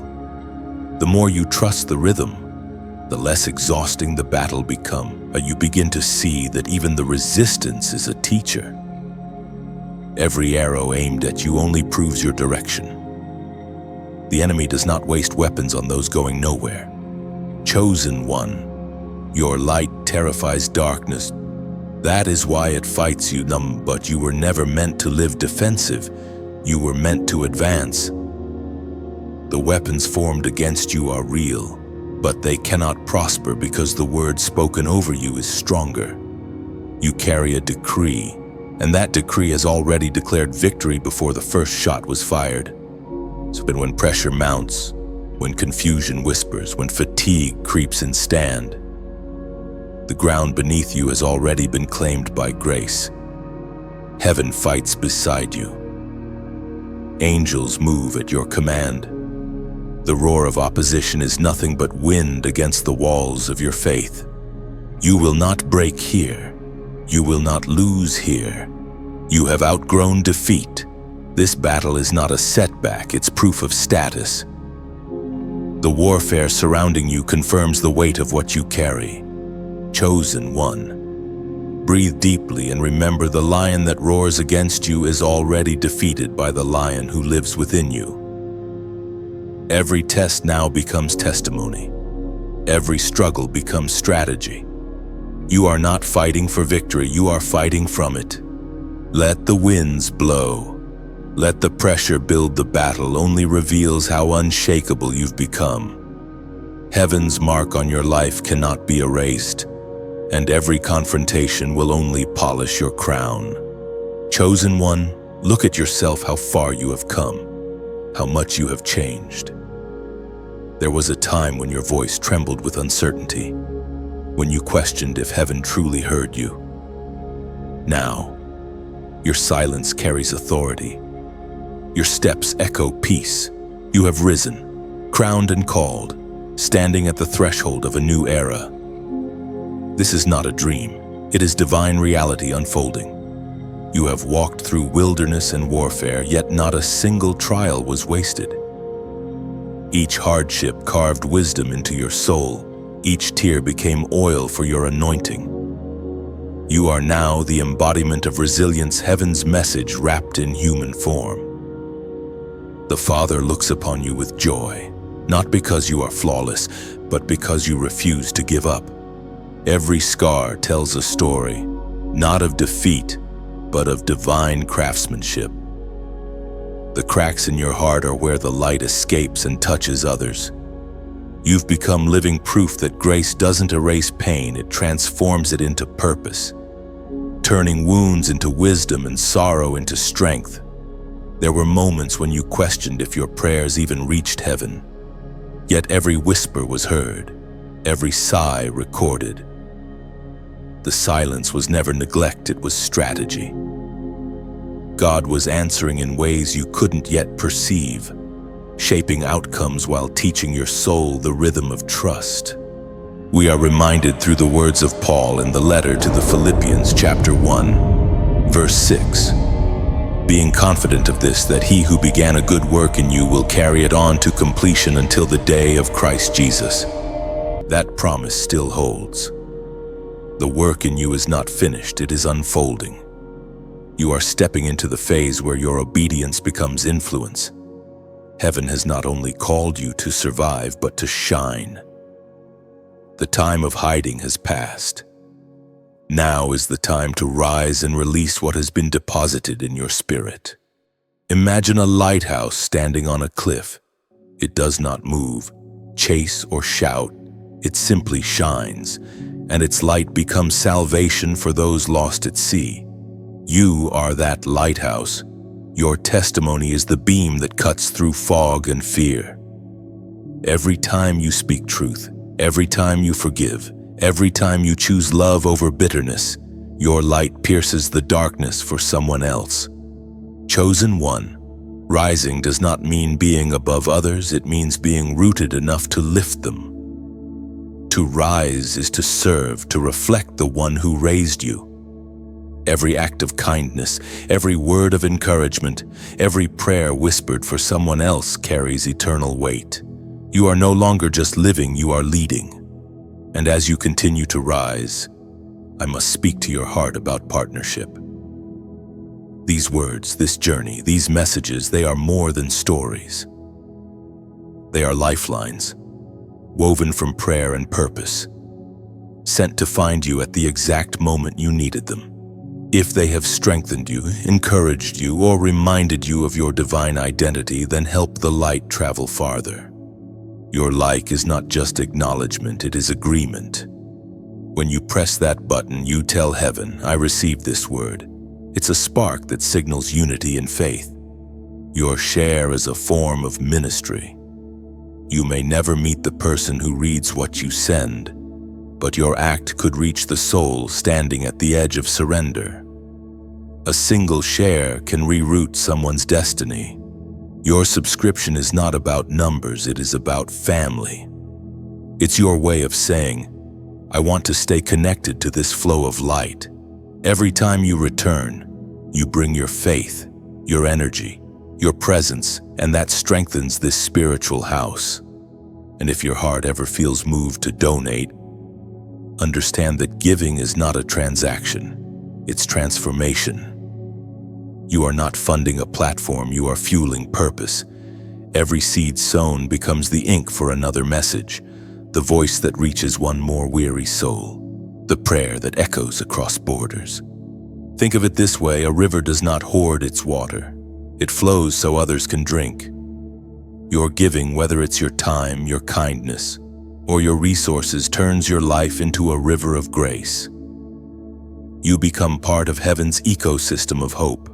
The more you trust the rhythm, the less exhausting the battle becomes. You begin to see that even the resistance is a teacher. Every arrow aimed at you only proves your direction. The enemy does not waste weapons on those going nowhere. Chosen one, your light terrifies darkness. That is why it fights you, but you were never meant to live defensive. You were meant to advance. The weapons formed against you are real, but they cannot prosper because the word spoken over you is stronger. You carry a decree, and that decree has already declared victory before the first shot was fired. So when pressure mounts, when confusion whispers, when fatigue creeps in stand, the ground beneath you has already been claimed by grace. Heaven fights beside you. Angels move at your command. The roar of opposition is nothing but wind against the walls of your faith. You will not break here. You will not lose here. You have outgrown defeat. This battle is not a setback, it's proof of status. The warfare surrounding you confirms the weight of what you carry. Chosen one. Breathe deeply and remember, the lion that roars against you is already defeated by the lion who lives within you. Every test now becomes testimony. Every struggle becomes strategy. You are not fighting for victory, you are fighting from it. Let the winds blow. Let the pressure build the battle, only reveals how unshakable you've become. Heaven's mark on your life cannot be erased, and every confrontation will only polish your crown. Chosen one, look at yourself, how far you have come, how much you have changed. There was a time when your voice trembled with uncertainty, when you questioned if heaven truly heard you. Now, your silence carries authority. Your steps echo peace. You have risen, crowned and called, standing at the threshold of a new era. This is not a dream. It is divine reality unfolding. You have walked through wilderness and warfare, yet not a single trial was wasted. Each hardship carved wisdom into your soul. Each tear became oil for your anointing. You are now the embodiment of resilience, heaven's message wrapped in human form. The Father looks upon you with joy, not because you are flawless, but because you refuse to give up. Every scar tells a story, not of defeat, but of divine craftsmanship. The cracks in your heart are where the light escapes and touches others. You've become living proof that grace doesn't erase pain, it transforms it into purpose, turning wounds into wisdom and sorrow into strength. There were moments when you questioned if your prayers even reached heaven. Yet every whisper was heard, every sigh recorded. The silence was never neglect, it was strategy. God was answering in ways you couldn't yet perceive, shaping outcomes while teaching your soul the rhythm of trust. We are reminded through the words of Paul in the letter to the Philippians, chapter 1, verse 6. Being confident of this, that he who began a good work in you will carry it on to completion until the day of Christ Jesus. That promise still holds. The work in you is not finished, it is unfolding. You are stepping into the phase where your obedience becomes influence. Heaven has not only called you to survive, but to shine. The time of hiding has passed. Now is the time to rise and release what has been deposited in your spirit. Imagine a lighthouse standing on a cliff. It does not move, chase, or shout. It simply shines, and its light becomes salvation for those lost at sea. You are that lighthouse. Your testimony is the beam that cuts through fog and fear. Every time you speak truth, every time you forgive, every time you choose love over bitterness, your light pierces the darkness for someone else. Chosen one. Rising does not mean being above others, it means being rooted enough to lift them. To rise is to serve, to reflect the one who raised you. Every act of kindness, every word of encouragement, every prayer whispered for someone else carries eternal weight. You are no longer just living, you are leading. And as you continue to rise, I must speak to your heart about partnership. These words, this journey, these messages, they are more than stories. They are lifelines, woven from prayer and purpose, sent to find you at the exact moment you needed them. If they have strengthened you, encouraged you, or reminded you of your divine identity, then help the light travel farther. Your like is not just acknowledgement, it is agreement. When you press that button, you tell heaven, I received this word. It's a spark that signals unity and faith. Your share is a form of ministry. You may never meet the person who reads what you send, but your act could reach the soul standing at the edge of surrender. A single share can reroute someone's destiny. Your subscription is not about numbers, it is about family. It's your way of saying, I want to stay connected to this flow of light. Every time you return, you bring your faith, your energy, your presence, and that strengthens this spiritual house. And if your heart ever feels moved to donate, understand that giving is not a transaction, it's transformation. You are not funding a platform, you are fueling purpose. Every seed sown becomes the ink for another message, the voice that reaches one more weary soul, the prayer that echoes across borders. Think of it this way, a river does not hoard its water. It flows so others can drink. Your giving, whether it's your time, your kindness, or your resources, turns your life into a river of grace. You become part of heaven's ecosystem of hope.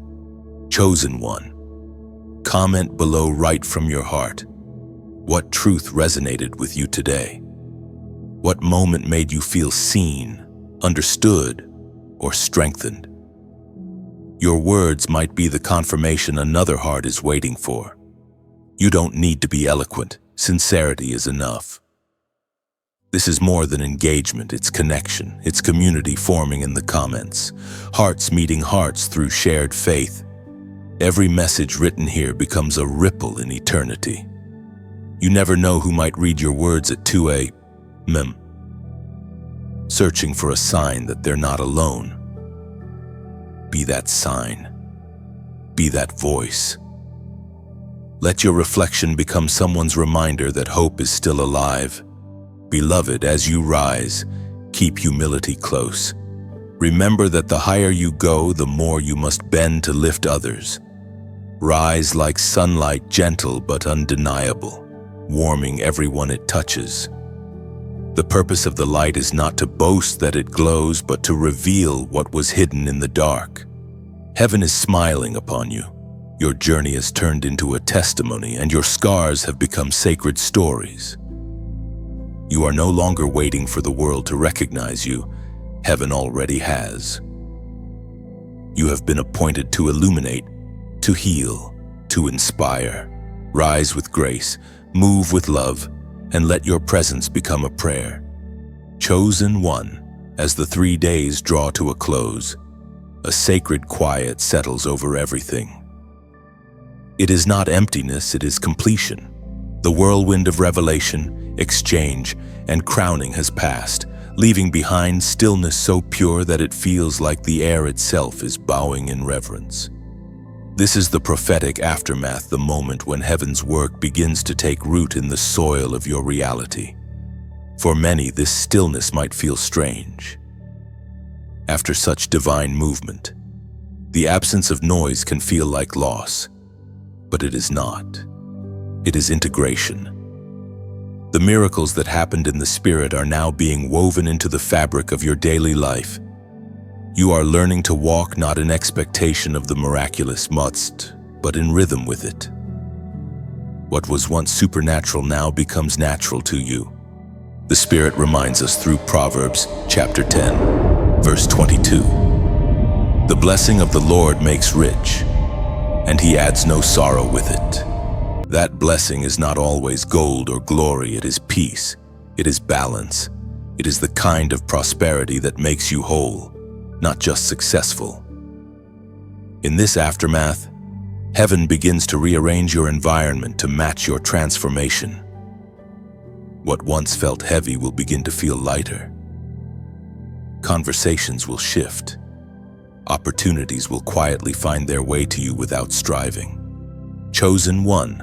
Chosen one. Comment below right from your heart. What truth resonated with you today? What moment made you feel seen, understood, or strengthened? Your words might be the confirmation another heart is waiting for. You don't need to be eloquent. Sincerity is enough. This is more than engagement, it's connection. It's community forming in the comments. Hearts meeting hearts through shared faith. Every message written here becomes a ripple in eternity. You never know who might read your words at 2 a.m., searching for a sign that they're not alone. Be that sign. Be that voice. Let your reflection become someone's reminder that hope is still alive. Beloved, as you rise, keep humility close. Remember that the higher you go, the more you must bend to lift others. Rise like sunlight, gentle but undeniable, warming everyone it touches. The purpose of the light is not to boast that it glows, but to reveal what was hidden in the dark. Heaven is smiling upon you. Your journey has turned into a testimony, and your scars have become sacred stories. You are no longer waiting for the world to recognize you. Heaven already has. You have been appointed to illuminate, to heal, to inspire. Rise with grace, move with love, and let your presence become a prayer. Chosen one, as the 3 days draw to a close, a sacred quiet settles over everything. It is not emptiness, it is completion. The whirlwind of revelation, exchange, and crowning has passed, leaving behind stillness so pure that it feels like the air itself is bowing in reverence. This is the prophetic aftermath, the moment when heaven's work begins to take root in the soil of your reality. For many, this stillness might feel strange. After such divine movement, the absence of noise can feel like loss, but it is not. It is integration. The miracles that happened in the Spirit are now being woven into the fabric of your daily life. You are learning to walk not in expectation of the miraculous must, but in rhythm with it. What was once supernatural now becomes natural to you. The Spirit reminds us through Proverbs chapter 10, verse 22. The blessing of the Lord makes rich, and he adds no sorrow with it. That blessing is not always gold or glory, it is peace, it is balance, it is the kind of prosperity that makes you whole, not just successful. In this aftermath, heaven begins to rearrange your environment to match your transformation. What once felt heavy will begin to feel lighter. Conversations will shift. Opportunities will quietly find their way to you without striving. Chosen one.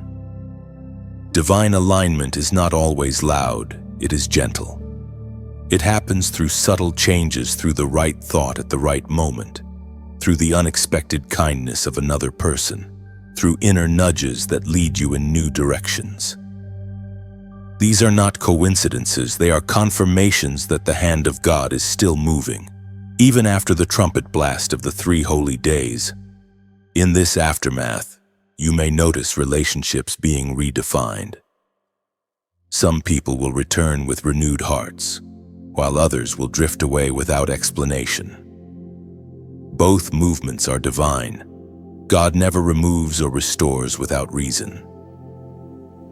Divine alignment is not always loud, it is gentle. It happens through subtle changes, through the right thought at the right moment, through the unexpected kindness of another person, through inner nudges that lead you in new directions. These are not coincidences, they are confirmations that the hand of God is still moving, even after the trumpet blast of the 3 holy days. In this aftermath, you may notice relationships being redefined. Some people will return with renewed hearts, while others will drift away without explanation. Both movements are divine. God never removes or restores without reason.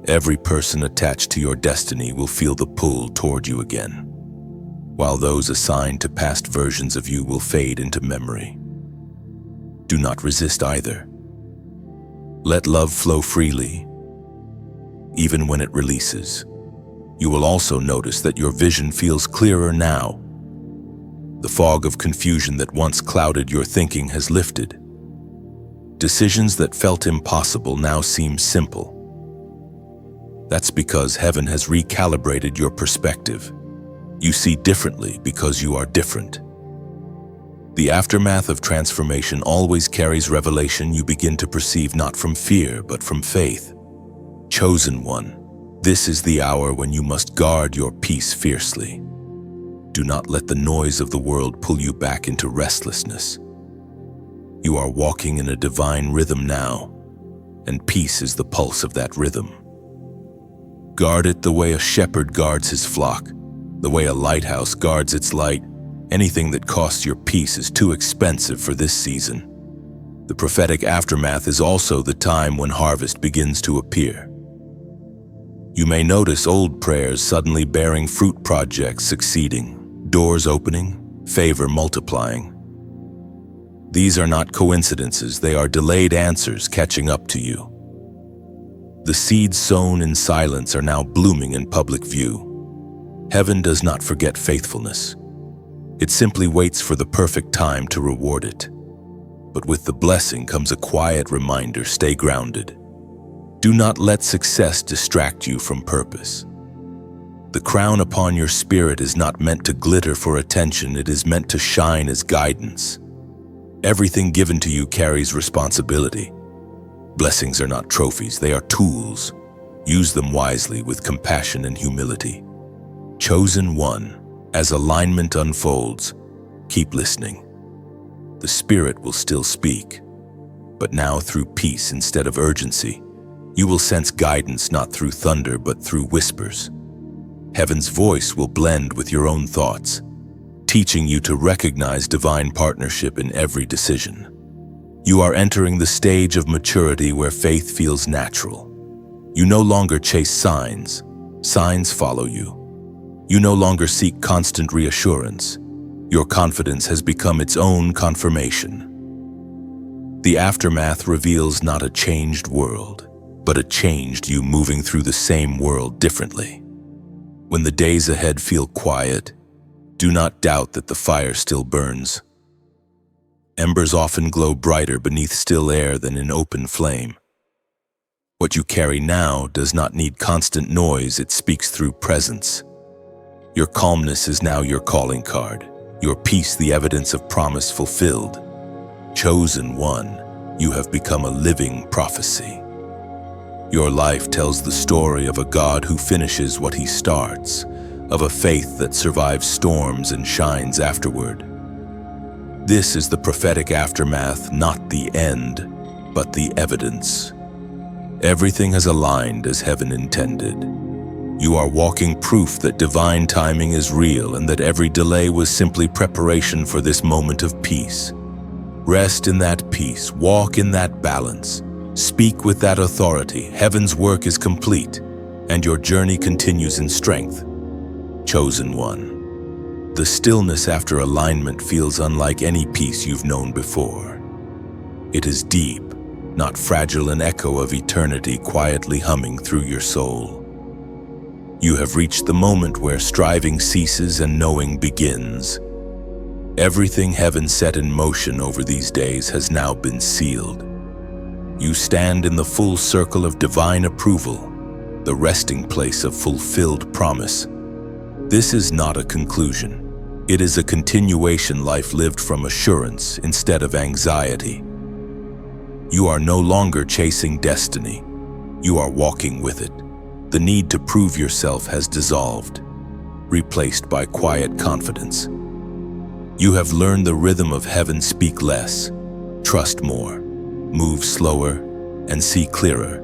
Every person attached to your destiny will feel the pull toward you again, while those assigned to past versions of you will fade into memory. Do not resist either. Let love flow freely, even when it releases. You will also notice that your vision feels clearer now. The fog of confusion that once clouded your thinking has lifted. Decisions that felt impossible now seem simple. That's because heaven has recalibrated your perspective. You see differently because you are different. The aftermath of transformation always carries revelation you begin to perceive not from fear but from faith. Chosen one, this is the hour when you must guard your peace fiercely. Do not let the noise of the world pull you back into restlessness. You are walking in a divine rhythm now, and peace is the pulse of that rhythm. Guard it the way a shepherd guards his flock, the way a lighthouse guards its light. Anything that costs your peace is too expensive for this season. The prophetic aftermath is also the time when harvest begins to appear. You may notice old prayers suddenly bearing fruit, projects succeeding, doors opening, favor multiplying. These are not coincidences, they are delayed answers catching up to you. The seeds sown in silence are now blooming in public view. Heaven does not forget faithfulness. It simply waits for the perfect time to reward it. But with the blessing comes a quiet reminder: stay grounded. Do not let success distract you from purpose. The crown upon your spirit is not meant to glitter for attention, it is meant to shine as guidance. Everything given to you carries responsibility. Blessings are not trophies, they are tools. Use them wisely with compassion and humility. Chosen one, as alignment unfolds, keep listening. The Spirit will still speak, but now through peace instead of urgency. You will sense guidance not through thunder but through whispers. Heaven's voice will blend with your own thoughts, teaching you to recognize divine partnership in every decision. You are entering the stage of maturity where faith feels natural. You no longer chase signs, signs follow you. You no longer seek constant reassurance. Your confidence has become its own confirmation. The aftermath reveals not a changed world, but a changed you moving through the same world differently. When the days ahead feel quiet, do not doubt that the fire still burns. Embers often glow brighter beneath still air than in open flame. What you carry now does not need constant noise, it speaks through presence. Your calmness is now your calling card, your peace the evidence of promise fulfilled. Chosen one, you have become a living prophecy. Your life tells the story of a God who finishes what he starts, of a faith that survives storms and shines afterward. This is the prophetic aftermath, not the end, but the evidence. Everything has aligned as heaven intended. You are walking proof that divine timing is real and that every delay was simply preparation for this moment of peace. Rest in that peace, walk in that balance, speak with that authority. Heaven's work is complete, and your journey continues in strength. Chosen one. The stillness after alignment feels unlike any peace you've known before. It is deep, not fragile, an echo of eternity quietly humming through your soul. You have reached the moment where striving ceases and knowing begins. Everything heaven set in motion over these days has now been sealed. You stand in the full circle of divine approval, the resting place of fulfilled promise. This is not a conclusion. It is a continuation, life lived from assurance instead of anxiety. You are no longer chasing destiny. You are walking with it. The need to prove yourself has dissolved, replaced by quiet confidence. You have learned the rhythm of heaven: speak less, trust more, move slower, and see clearer.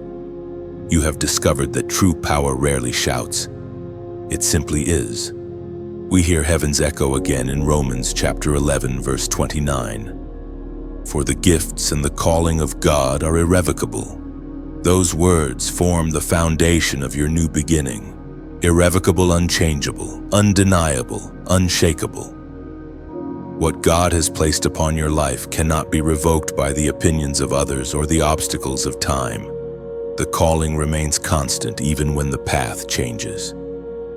You have discovered that true power rarely shouts. It simply is. We hear heaven's echo again in Romans chapter 11, verse 29. For the gifts and the calling of God are irrevocable. Those words form the foundation of your new beginning. Irrevocable, unchangeable, undeniable, unshakable. What God has placed upon your life cannot be revoked by the opinions of others or the obstacles of time. The calling remains constant even when the path changes.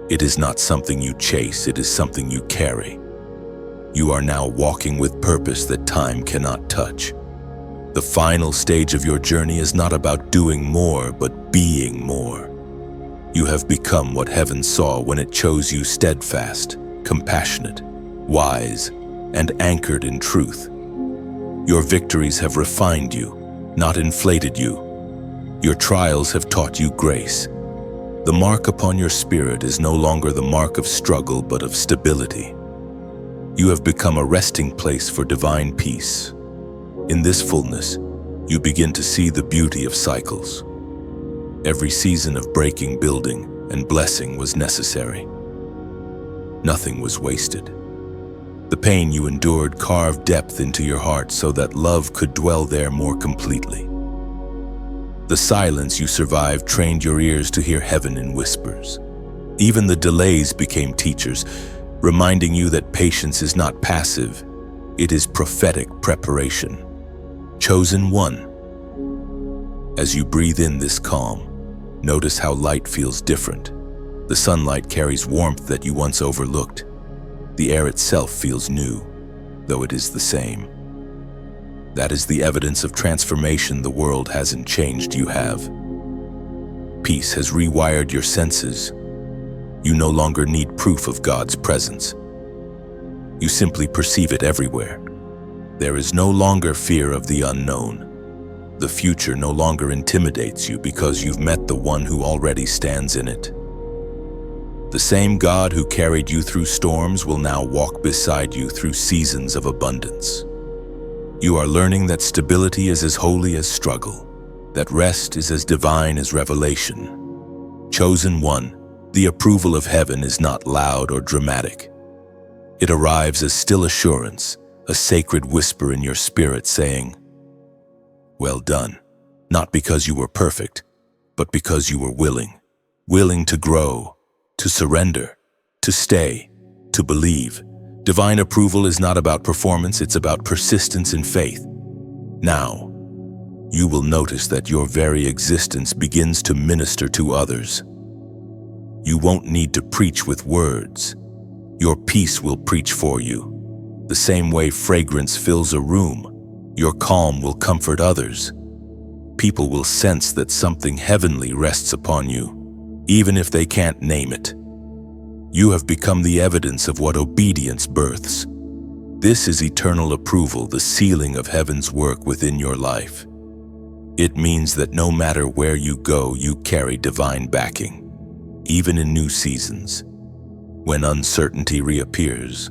It is not something you chase, it is something you carry. You are now walking with purpose that time cannot touch. The final stage of your journey is not about doing more, but being more. You have become what heaven saw when it chose you: steadfast, compassionate, wise, and anchored in truth. Your victories have refined you, not inflated you. Your trials have taught you grace. The mark upon your spirit is no longer the mark of struggle, but of stability. You have become a resting place for divine peace. In this fullness, you begin to see the beauty of cycles. Every season of breaking, building, and blessing was necessary. Nothing was wasted. The pain you endured carved depth into your heart so that love could dwell there more completely. The silence you survived trained your ears to hear heaven in whispers. Even the delays became teachers, reminding you that patience is not passive, it is prophetic preparation. Chosen one. As you breathe in this calm, notice how light feels different. The sunlight carries warmth that you once overlooked. The air itself feels new, though it is the same. That is the evidence of transformation. The world hasn't changed, you have. Peace has rewired your senses. You no longer need proof of God's presence. You simply perceive it everywhere. There is no longer fear of the unknown. The future no longer intimidates you because you've met the one who already stands in it. The same God who carried you through storms will now walk beside you through seasons of abundance. You are learning that stability is as holy as struggle, that rest is as divine as revelation. Chosen one, the approval of heaven is not loud or dramatic. It arrives as still assurance, a sacred whisper in your spirit saying, "Well done," not because you were perfect, but because you were willing to grow, to surrender, to stay, to believe. Divine approval is not about performance, it's about persistence and faith. Now, you will notice that your very existence begins to minister to others. You won't need to preach with words. Your peace will preach for you. The same way fragrance fills a room, your calm will comfort others. People will sense that something heavenly rests upon you, even if they can't name it. You have become the evidence of what obedience births. This is eternal approval, the sealing of heaven's work within your life. It means that no matter where you go, you carry divine backing, even in new seasons. When uncertainty reappears,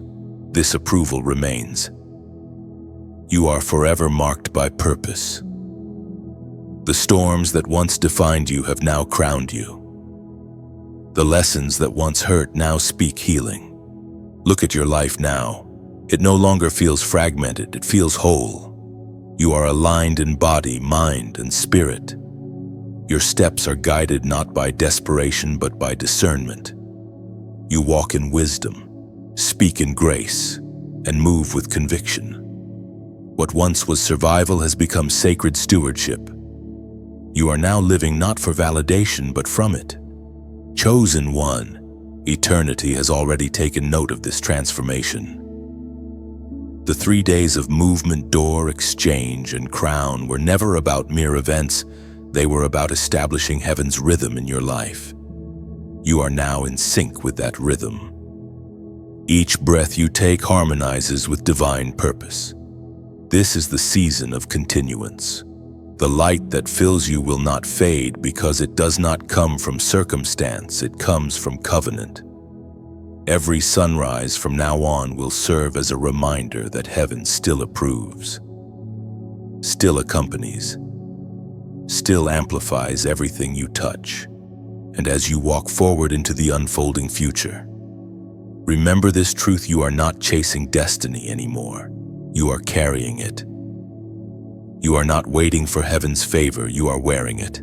this approval remains. You are forever marked by purpose. The storms that once defined you have now crowned you. The lessons that once hurt now speak healing. Look at your life now. It no longer feels fragmented, it feels whole. You are aligned in body, mind, and spirit. Your steps are guided not by desperation but by discernment. You walk in wisdom, speak in grace, and move with conviction. What once was survival has become sacred stewardship. You are now living not for validation but from it. Chosen one, eternity has already taken note of this transformation. The 3 days of movement, door, exchange, and crown were never about mere events. They were about establishing heaven's rhythm in your life. You are now in sync with that rhythm. Each breath you take harmonizes with divine purpose. This is the season of continuance. The light that fills you will not fade because it does not come from circumstance, it comes from covenant. Every sunrise from now on will serve as a reminder that heaven still approves, still accompanies, still amplifies everything you touch. And as you walk forward into the unfolding future, remember this truth: you are not chasing destiny anymore. You are carrying it. You are not waiting for heaven's favor, you are wearing it.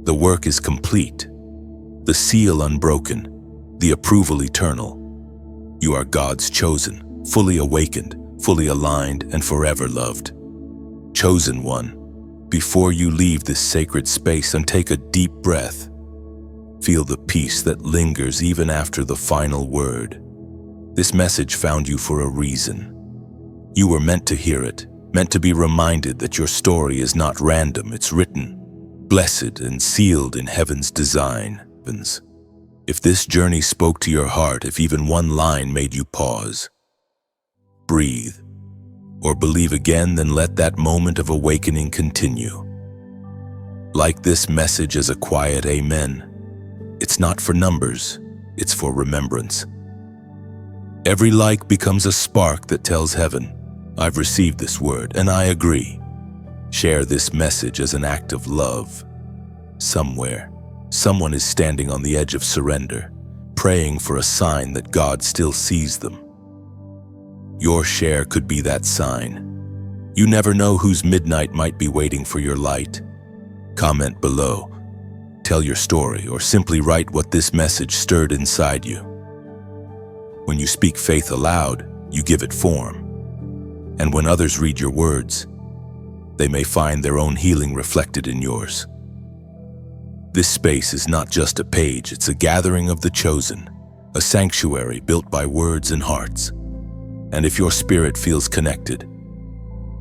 The work is complete, the seal unbroken, the approval eternal. You are God's chosen, fully awakened, fully aligned, and forever loved. Chosen one, before you leave this sacred space and take a deep breath, feel the peace that lingers even after the final word. This message found you for a reason. You were meant to hear it, meant to be reminded that your story is not random, it's written, blessed and sealed in heaven's design. If this journey spoke to your heart, if even one line made you pause, breathe, or believe again, then let that moment of awakening continue. Like this message as a quiet amen. It's not for numbers, it's for remembrance. Every like becomes a spark that tells heaven, I've received this word, and I agree. Share this message as an act of love. Somewhere, someone is standing on the edge of surrender, praying for a sign that God still sees them. Your share could be that sign. You never know whose midnight might be waiting for your light. Comment below, tell your story, or simply write what this message stirred inside you. When you speak faith aloud, you give it form. And when others read your words, they may find their own healing reflected in yours. This space is not just a page, it's a gathering of the chosen, a sanctuary built by words and hearts. And if your spirit feels connected,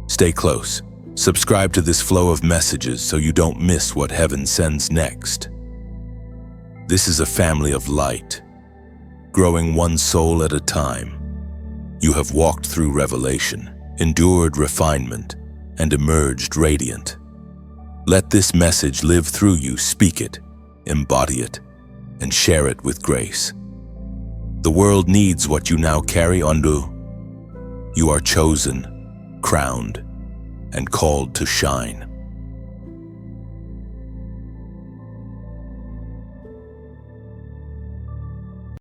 stay close. Subscribe to this flow of messages so you don't miss what heaven sends next. This is a family of light, growing one soul at a time. You have walked through revelation, endured refinement, and emerged radiant. Let this message live through you. Speak it, embody it, and share it with grace. The world needs what you now carry on. You are chosen, crowned, and called to shine.